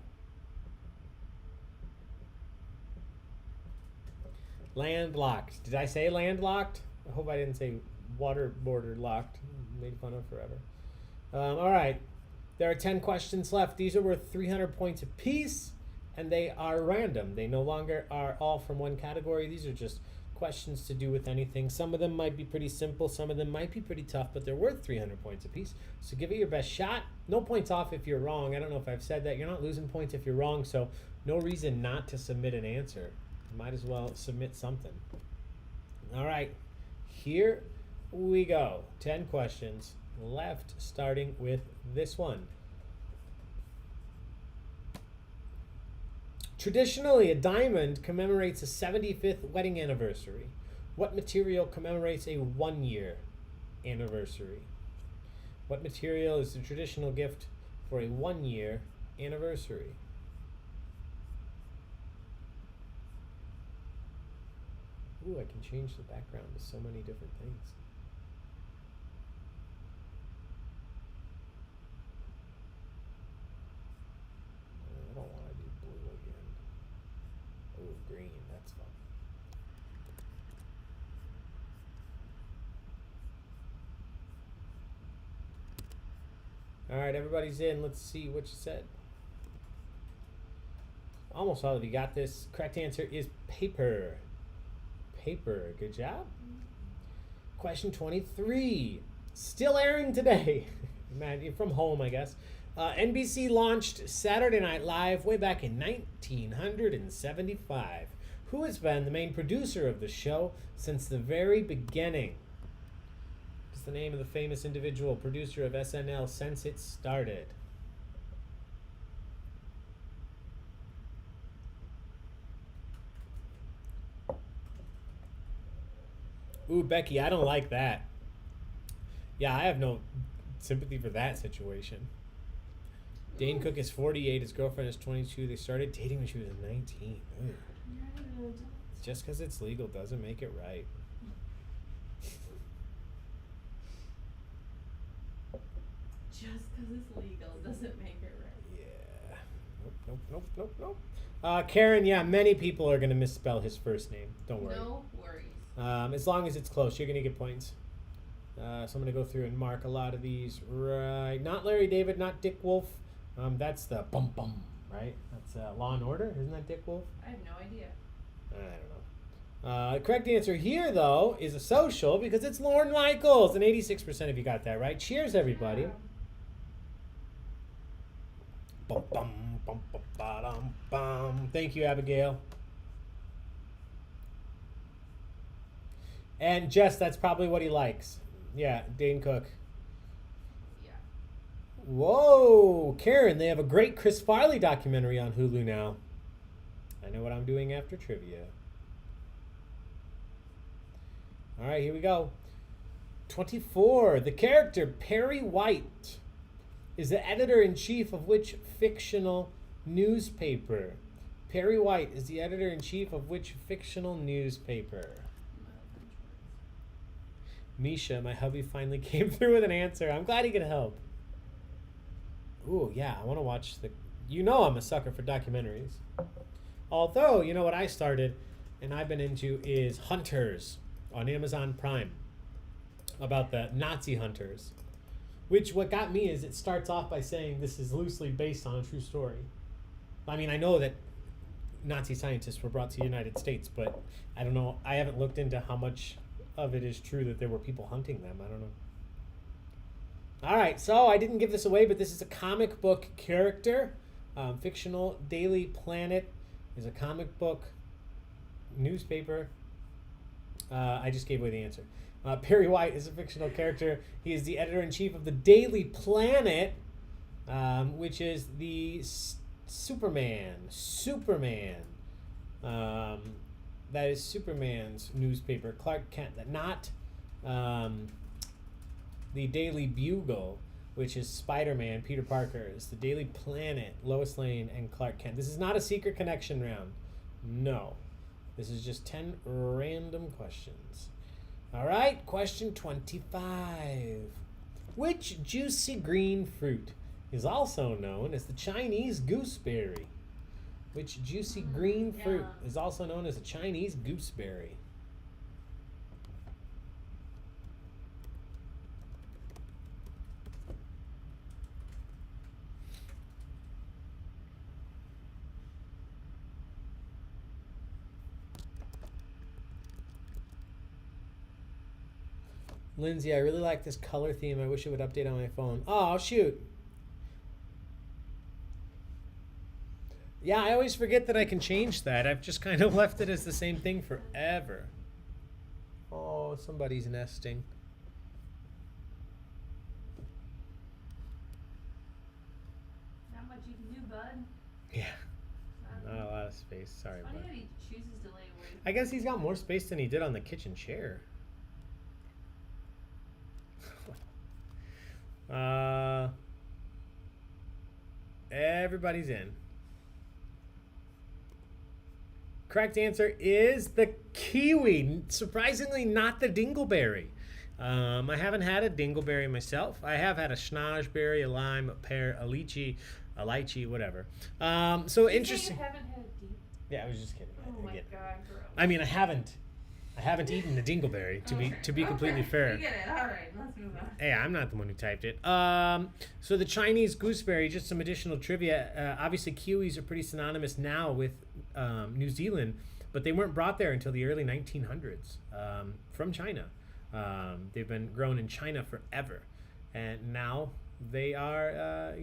Landlocked. Did I say landlocked? I hope I didn't say water border locked. Made fun of forever. All right. There are 10 questions left. These are worth 300 points apiece, and they are random. They no longer are all from one category. These are just questions to do with anything. Some of them might be pretty simple, some of them might be pretty tough, but they're worth 300 points apiece. So give it your best shot. No points off if you're wrong. I don't know if I've said that. You're not losing points if you're wrong, so no reason not to submit an answer. You might as well submit something. All right, here we go. 10 questions left, starting with this one. Traditionally, a diamond commemorates a 75th wedding anniversary. What material commemorates a 1-year anniversary? What material is the traditional gift for a 1-year anniversary? Ooh, I can change the background to so many different things. I don't want to do blue again. Oh, green, that's fun. All right, everybody's in. Let's see what you said. Almost all of you got this. Correct answer is paper. Paper. Good job. Question 23. Still airing today. Man, you're from home, I guess. NBC launched Saturday Night Live way back in 1975. Who has been the main producer of the show since the very beginning? What's the name of the famous individual producer of SNL since it started? Ooh, Becky, I don't like that. Yeah, I have no sympathy for that situation. Dane Cook is 48. His girlfriend is 22. They started dating when she was 19. Ooh. Just because it's legal doesn't make it right. Just because it's legal doesn't make it right. Yeah. Nope. Karen, yeah, many people are going to misspell his first name. Don't worry. No worries. As long as it's close, you're going to get points. So I'm going to go through and mark a lot of these right. Not Larry David, not Dick Wolf. That's the bum bum, right? That's Law and Order. Isn't that Dick Wolf? I have no idea. I don't know. Correct answer here, though, is a social because it's Lorne Michaels. And 86% of you got that right. Cheers, everybody. Yeah. Bum, bum, bum, bum, ba-dum, bum. Thank you, Abigail. And Jess, that's probably what he likes. Yeah, Dane Cook. Yeah. Whoa, Karen, they have a great Chris Farley documentary on Hulu now. I know what I'm doing after trivia. All right, here we go. 24. The character Perry White is the editor-in-chief of which fictional newspaper? Perry White is the editor-in-chief of which fictional newspaper? Misha, my hubby, finally came through with an answer. I'm glad he could help. Ooh, yeah, I want to watch the... You know I'm a sucker for documentaries. Although, you know what I started and I've been into is Hunters on Amazon Prime. About the Nazi hunters. Which, what got me is it starts off by saying this is loosely based on a true story. I mean, I know that Nazi scientists were brought to the United States, but I don't know. I haven't looked into how much of it is true that there were people hunting them. I don't know. All right, so I didn't give this away, but this is a comic book character. Fictional Daily Planet is a comic book newspaper. I just gave away the answer. Perry White is a fictional character. He is the editor-in-chief of the Daily Planet, which is the Superman. That is Superman's newspaper. Clark Kent. Not the Daily Bugle, which is Spider-Man, Peter Parker. It's the Daily Planet, Lois Lane, and Clark Kent. This is not a secret connection round. No. This is just 10 random questions. All right, question 25. Which juicy green fruit is also known as the Chinese gooseberry? Which juicy green fruit is also known as a Chinese gooseberry? Lindsay, I really like this color theme. I wish it would update on my phone. Oh, shoot. Yeah, I always forget that I can change that. I've just kind of left it as the same thing forever. Oh, somebody's nesting. Not much you can do, bud. Yeah. Not a lot of space. Sorry, Funny bud. how he chooses to lay away. I guess he's got more space than he did on the kitchen chair. Everybody's in. Correct answer is the kiwi. Surprisingly, not the dingleberry. I haven't had a dingleberry myself. I have had a schnozberry, a lime, a pear, a lychee, whatever. So interesting. You haven't had a deep. Yeah, I was just kidding. Oh my god, gross. I mean, I haven't eaten the dingleberry to be completely fair. We get it. All right, let's move on. Hey, I'm not the one who typed it. So the Chinese gooseberry, just some additional trivia. Obviously, kiwis are pretty synonymous now with New Zealand, but they weren't brought there until the early 1900s from China. They've been grown in China forever, and now they are,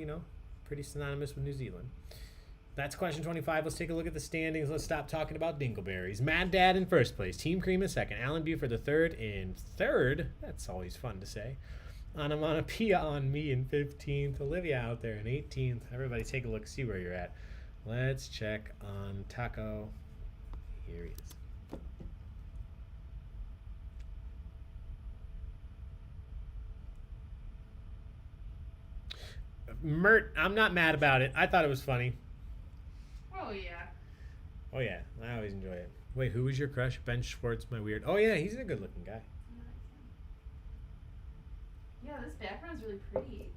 pretty synonymous with New Zealand. That's question 25. Let's take a look at the standings. Let's stop talking about dingleberries. Mad Dad in first place. Team Cream in second. Alan Buford the third. In third, that's always fun to say. Onomatopoeia on me in 15th. Olivia out there in 18th. Everybody take a look, see where you're at. Let's check on Taco. Here he is. Mert, I'm not mad about it. I thought it was funny. Oh yeah. Oh yeah, I always enjoy it. Wait, who was your crush? Ben Schwartz, my weird. Oh yeah, he's a good-looking guy. Yeah, this background's really pretty.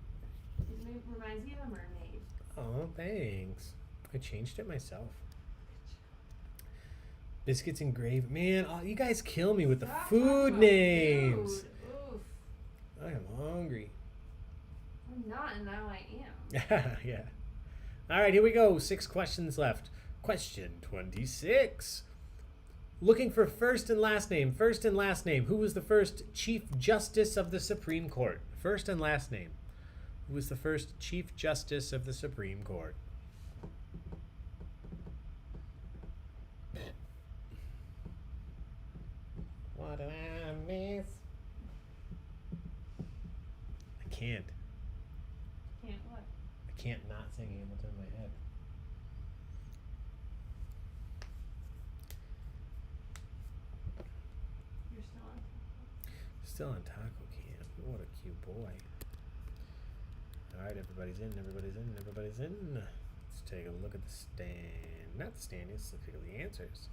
It reminds me of a mermaid. Oh, thanks. I changed it myself. Biscuits and gravy. Man, you guys kill me with the food names. Food. Oof. I am hungry. I'm not, and now I am. Yeah. All right, here we go. 6 questions left. Question 26. Looking for first and last name. First and last name. Who was the first Chief Justice of the Supreme Court? First and last name. Who was the first Chief Justice of the Supreme Court? What did I miss? I can't. Can't what? I can't not sing Hamilton in my head. You're still on. Still on taco camp. What a cute boy. Alright, everybody's in, everybody's in, everybody's in. Let's take a look at the stand. Not the standings, let's look at the answers.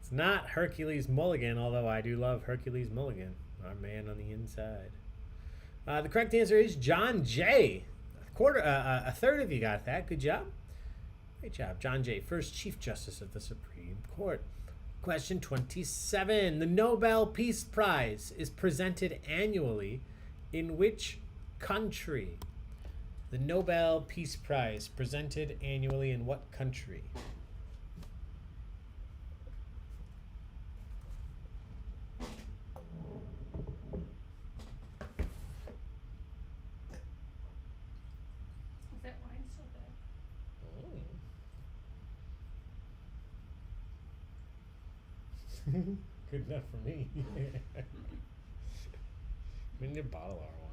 It's not Hercules Mulligan, although I do love Hercules Mulligan, our man on the inside. The correct answer is John Jay. A third of you got that. Good job. Great job. John Jay, first Chief Justice of the Supreme Court. Question 27. The Nobel Peace Prize is presented annually in which country? The Nobel Peace Prize presented annually in what country? Is that wine so bad? Good enough for me. We need to bottle our wine.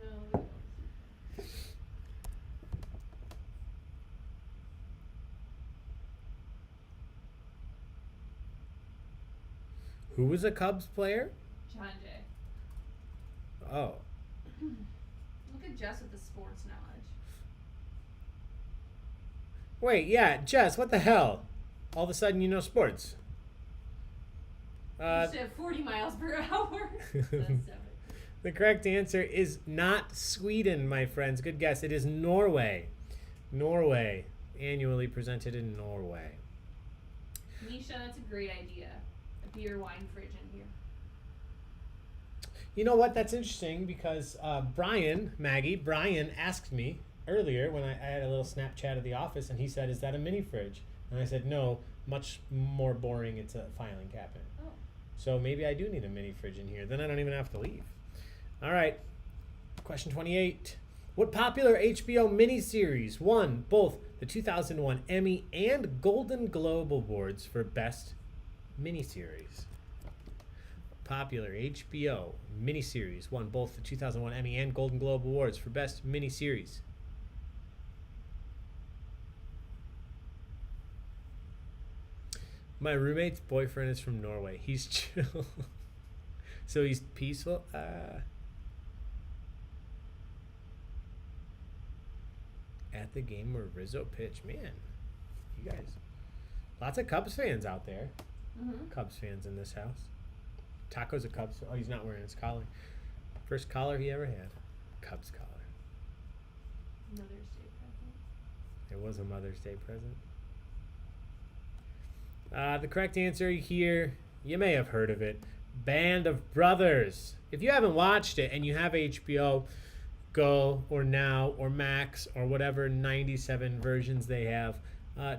No, we don't. Who was a Cubs player? John Jay. Oh. Look at Jess with the sports knowledge. Wait, yeah, Jess, what the hell? All of a sudden you know sports. You used to have 40 miles per hour. That's 7. The correct answer is not Sweden, my friends. Good guess. It is Norway. Norway. Annually presented in Norway. Misha, that's a great idea. A beer wine fridge in here. You know what? That's interesting because Brian asked me earlier when I had a little Snapchat at the office, and he said, "Is that a mini fridge?" And I said, "No, much more boring. It's a filing cabinet." Oh. So maybe I do need a mini fridge in here. Then I don't even have to leave. All right. Question 28. What popular HBO miniseries won both the 2001 Emmy and Golden Globe Awards for Best Miniseries? Popular HBO miniseries won both the 2001 Emmy and Golden Globe Awards for Best Miniseries. My roommate's boyfriend is from Norway. He's chill. So he's peaceful. At the game where Rizzo pitched. Man, you guys. Lots of Cubs fans out there. Mm-hmm. Cubs fans in this house. Taco's a Cubs. Oh, he's not wearing his collar. First collar he ever had. Cubs collar. Mother's Day present. It was a Mother's Day present. The correct answer here, you may have heard of it. Band of Brothers. If you haven't watched it and you have HBO Go or Now or Max or whatever 97 versions they have,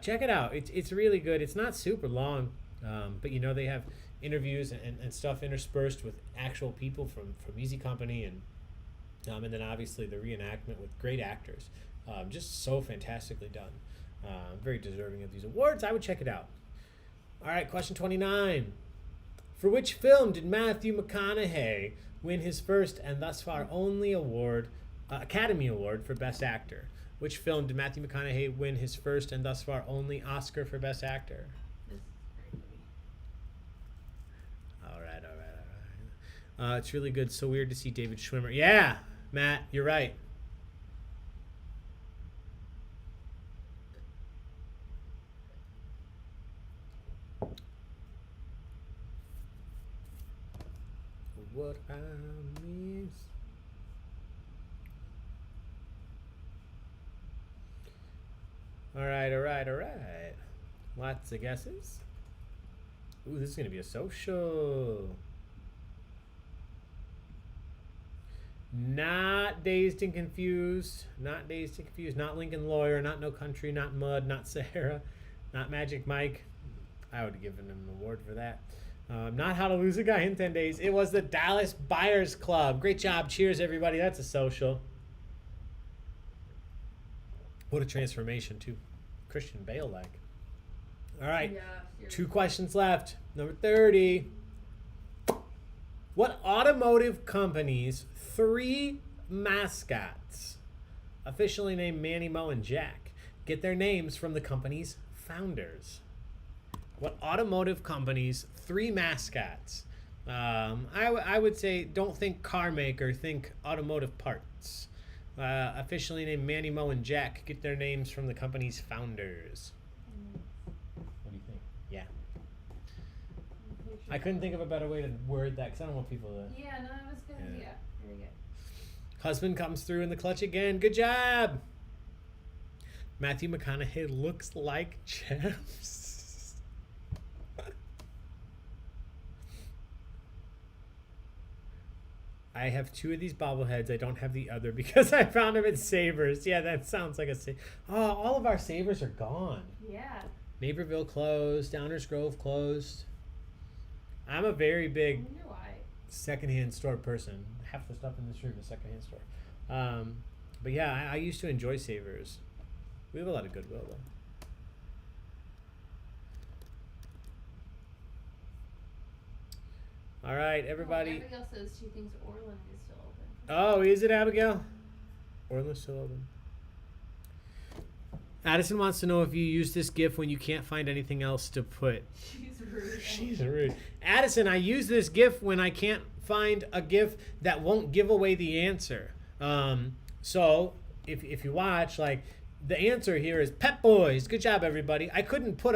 check it out. It's really good. It's not super long, but you know they have interviews and stuff interspersed with actual people from Easy Company and then obviously the reenactment with great actors. Just so fantastically done. Very deserving of these awards. I would check it out. All right, question 29. For which film did Matthew McConaughey win his first and thus far only award, Academy Award for Best Actor? Which film did Matthew McConaughey win his first and thus far only Oscar for Best Actor? This is a great movie. All right. It's really good. So weird to see David Schwimmer. Yeah, Matt, you're right. What I miss. All right. Lots of guesses. Ooh, this is going to be a social. Not Dazed and Confused. Not Lincoln Lawyer. Not No Country. Not Mud. Not Sahara. Not Magic Mike. I would have given him an award for that. Not How to Lose a Guy in 10 Days. It was the Dallas Buyers Club. Great job. Cheers, everybody. That's a social. What a transformation, too. Christian Bale-like. All right. Yeah, 2 questions left. Number 30. What automotive company's 3 mascots, officially named Manny, Mo, and Jack, get their names from the company's founders? What automotive company's 3 mascots? I would say don't think car maker, think automotive parts. Officially named Manny, Mo, and Jack get their names from the company's founders. What do you think? Yeah. I couldn't think of a better way to word that because I don't want people to... Yeah, no, that was a good idea. Very good. Husband comes through in the clutch again. Good job. Matthew McConaughey looks like Champs. I have 2 of these bobbleheads. I don't have the other because I found them at Savers. Yeah, that sounds like a... Oh, all of our Savers are gone. Yeah. Naperville closed. Downers Grove closed. I'm a very big... I wonder why. secondhand store person. Half the stuff in this room is secondhand store. But yeah, I used to enjoy Savers. We have a lot of goodwill though. All right, everybody. Abigail says she thinks Orland is still open. Oh, is it, Abigail? Orland's still open. Addison wants to know if you use this GIF when you can't find anything else to put. She's rude. She's rude. Addison, I use this GIF when I can't find a GIF that won't give away the answer. So if you watch, like, the answer here is Pep Boys. Good job, everybody. I couldn't put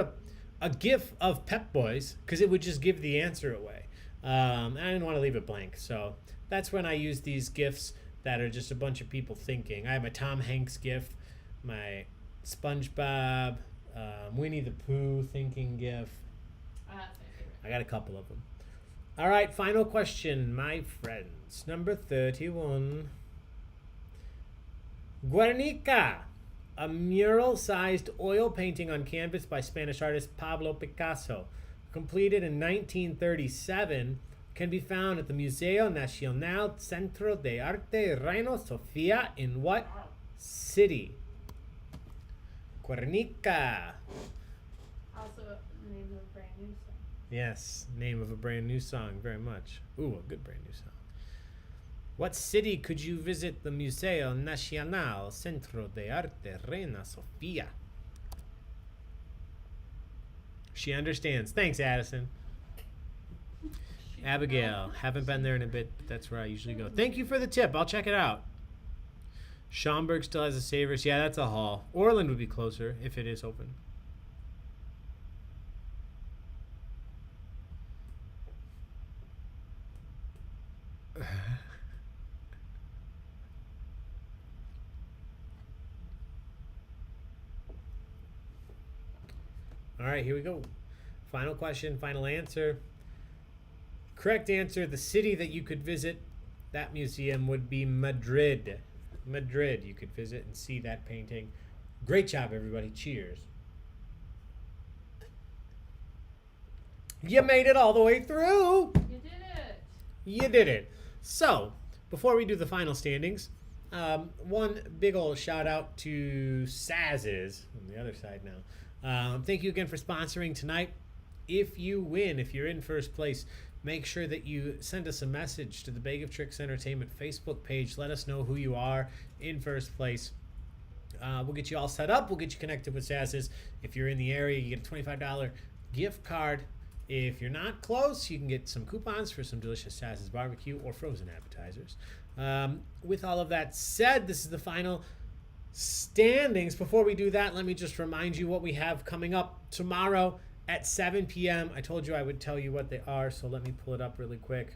a GIF of Pep Boys because it would just give the answer away. I didn't want to leave it blank. So that's when I use these GIFs that are just a bunch of people thinking. I have my Tom Hanks GIF, my SpongeBob, Winnie the Pooh thinking GIF. That's my favorite. I got a couple of them. All right, final question, my friends. Number 31. Guernica, a mural-sized oil painting on canvas by Spanish artist Pablo Picasso, completed in 1937, can be found at the Museo Nacional Centro de Arte Reina Sofia in what city? Cuernica. Also, the name of a brand new song. Yes, name of a brand new song, very much. Ooh, a good brand new song. What city could you visit the Museo Nacional Centro de Arte Reina Sofia? She understands. Thanks, Addison. Abigail, haven't been there in a bit, but that's where I usually go. Thank you for the tip. I'll check it out. Schaumburg still has a Savers. Yeah, that's a haul. Orland would be closer if it is open. All right, here we go. Final question, final answer. Correct answer, the city that you could visit that museum would be Madrid. Madrid, you could visit and see that painting. Great job, everybody. Cheers. You made it all the way through. You did it. You did it. So, before we do the final standings, one big old shout out to Saz's on the other side now. Thank you again for sponsoring tonight. If you win, if you're in first place, make sure that you send us a message to the Baig of Tricks Entertainment Facebook page. Let us know who you are in first place. We'll get you all set up. We'll get you connected with Saz's. If you're in the area, you get a $25 gift card. If you're not close, you can get some coupons for some delicious Saz's barbecue or frozen appetizers. With all of that said, this is the final standings. Before we do that, let me just remind you what we have coming up tomorrow at 7 p.m. I told you I would tell you what they are, so let me pull it up really quick.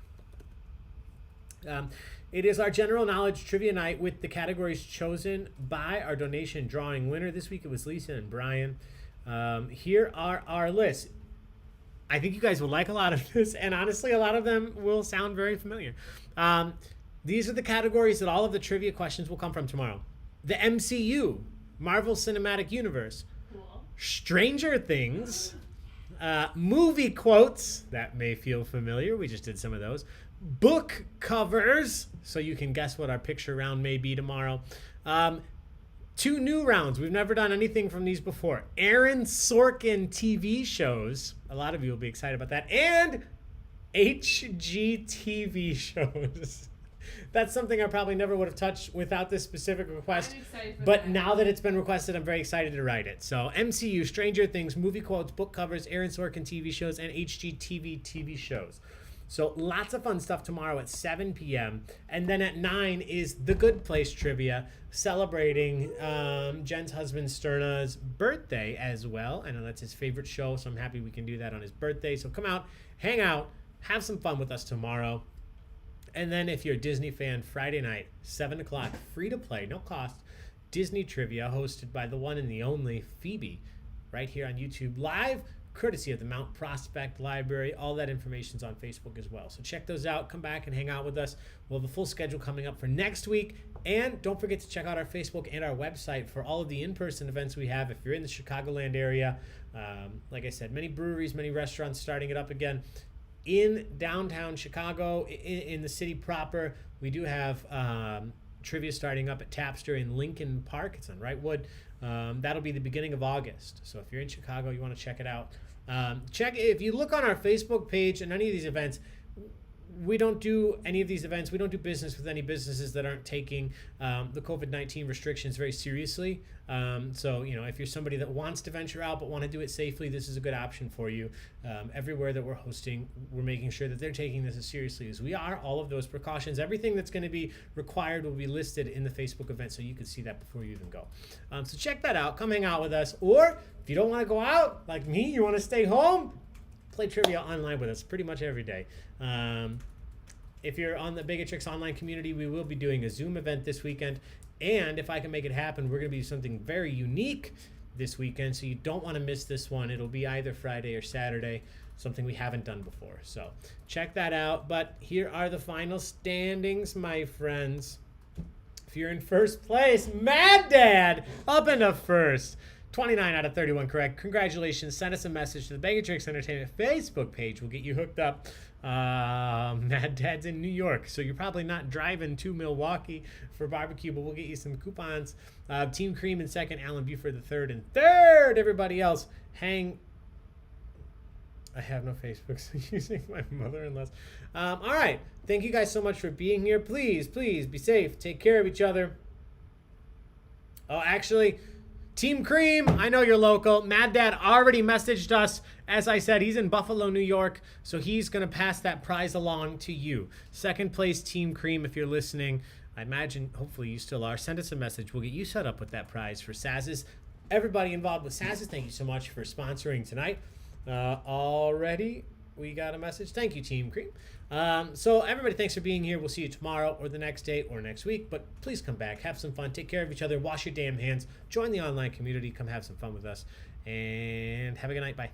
It is our general knowledge trivia night with the categories chosen by our donation drawing winner. This week it was Lisa and Brian. Here are our lists. I think you guys will like a lot of this, and honestly, a lot of them will sound very familiar. These are the categories that all of the trivia questions will come from tomorrow. The MCU, Marvel Cinematic Universe, Cool. Stranger Things, movie quotes, that may feel familiar, we just did some of those, book covers, so you can guess what our picture round may be tomorrow, 2 new rounds, we've never done anything from these before, Aaron Sorkin TV shows, a lot of you will be excited about that, and HGTV shows. That's something I probably never would have touched without this specific request. I'm excited for But that. now that it's been requested, I'm very excited to write it. So MCU, Stranger Things, movie quotes, book covers, Aaron Sorkin TV shows, and HGTV TV shows. So lots of fun stuff tomorrow at 7 p.m. And then at 9 is The Good Place Trivia, celebrating Jen's husband Sterna's birthday as well. I know that's his favorite show, so I'm happy we can do that on his birthday. So come out, hang out, have some fun with us tomorrow. And then if you're a Disney fan, Friday night, 7 o'clock, free to play, no cost, Disney Trivia hosted by the one and the only Phoebe right here on YouTube live, courtesy of the Mount Prospect Library. All that information's on Facebook as well. So check those out. Come back and hang out with us. We'll have a full schedule coming up for next week. And don't forget to check out our Facebook and our website for all of the in-person events we have. If you're in the Chicagoland area, like I said, many breweries, many restaurants starting it up again. In downtown Chicago, in the city proper, we do have trivia starting up at Tapster in Lincoln Park. It's on Wrightwood. That'll be the beginning of August. So if you're in Chicago, you want to check it out. Check if you look on our Facebook page and any of these events. We don't do any of these events. We don't do business with any businesses that aren't taking the COVID-19 restrictions very seriously. So, you know, if you're somebody that wants to venture out but want to do it safely, this is a good option for you. Everywhere that we're hosting, we're making sure that they're taking this as seriously as we are. All of those precautions, everything that's going to be required will be listed in the Facebook event, so you can see that before you even go. So check that out. Come hang out with us. Or if you don't want to go out, like me, you want to stay home, play trivia online with us pretty much every day. If you're on the Baig of Tricks online community, we will be doing a Zoom event this weekend. And if I can make it happen, we're going to be something very unique this weekend. So you don't want to miss this one. It'll be either Friday or Saturday, something we haven't done before. So check that out. But here are the final standings, my friends. If you're in first place, Mad Dad up into first. 29 out of 31 correct. Congratulations. Send us a message to the Baig of Tricks Entertainment Facebook page. We'll get you hooked up. Mad Dad's in New York, so you're probably not driving to Milwaukee for barbecue, but we'll get you some coupons. Team Cream in second, Alan Buford the third, and third, everybody else, I have no Facebook, so using my mother-in-law's. All right. Thank you guys so much for being here. Please be safe. Take care of each other. Oh, actually, Team Cream, I know you're local. Mad Dad already messaged us. As I said, he's in Buffalo, New York, so he's going to pass that prize along to you. Second place, Team Cream, if you're listening. I imagine, hopefully you still are. Send us a message. We'll get you set up with that prize for Saz's. Everybody involved with Saz's, thank you so much for sponsoring tonight. Already, we got a message. Thank you, Team Cream. So everybody, thanks for being here. We'll see you tomorrow or the next day or next week. But please come back, have some fun, take care of each other, wash your damn hands, join the online community, come have some fun with us, and have a good night. Bye.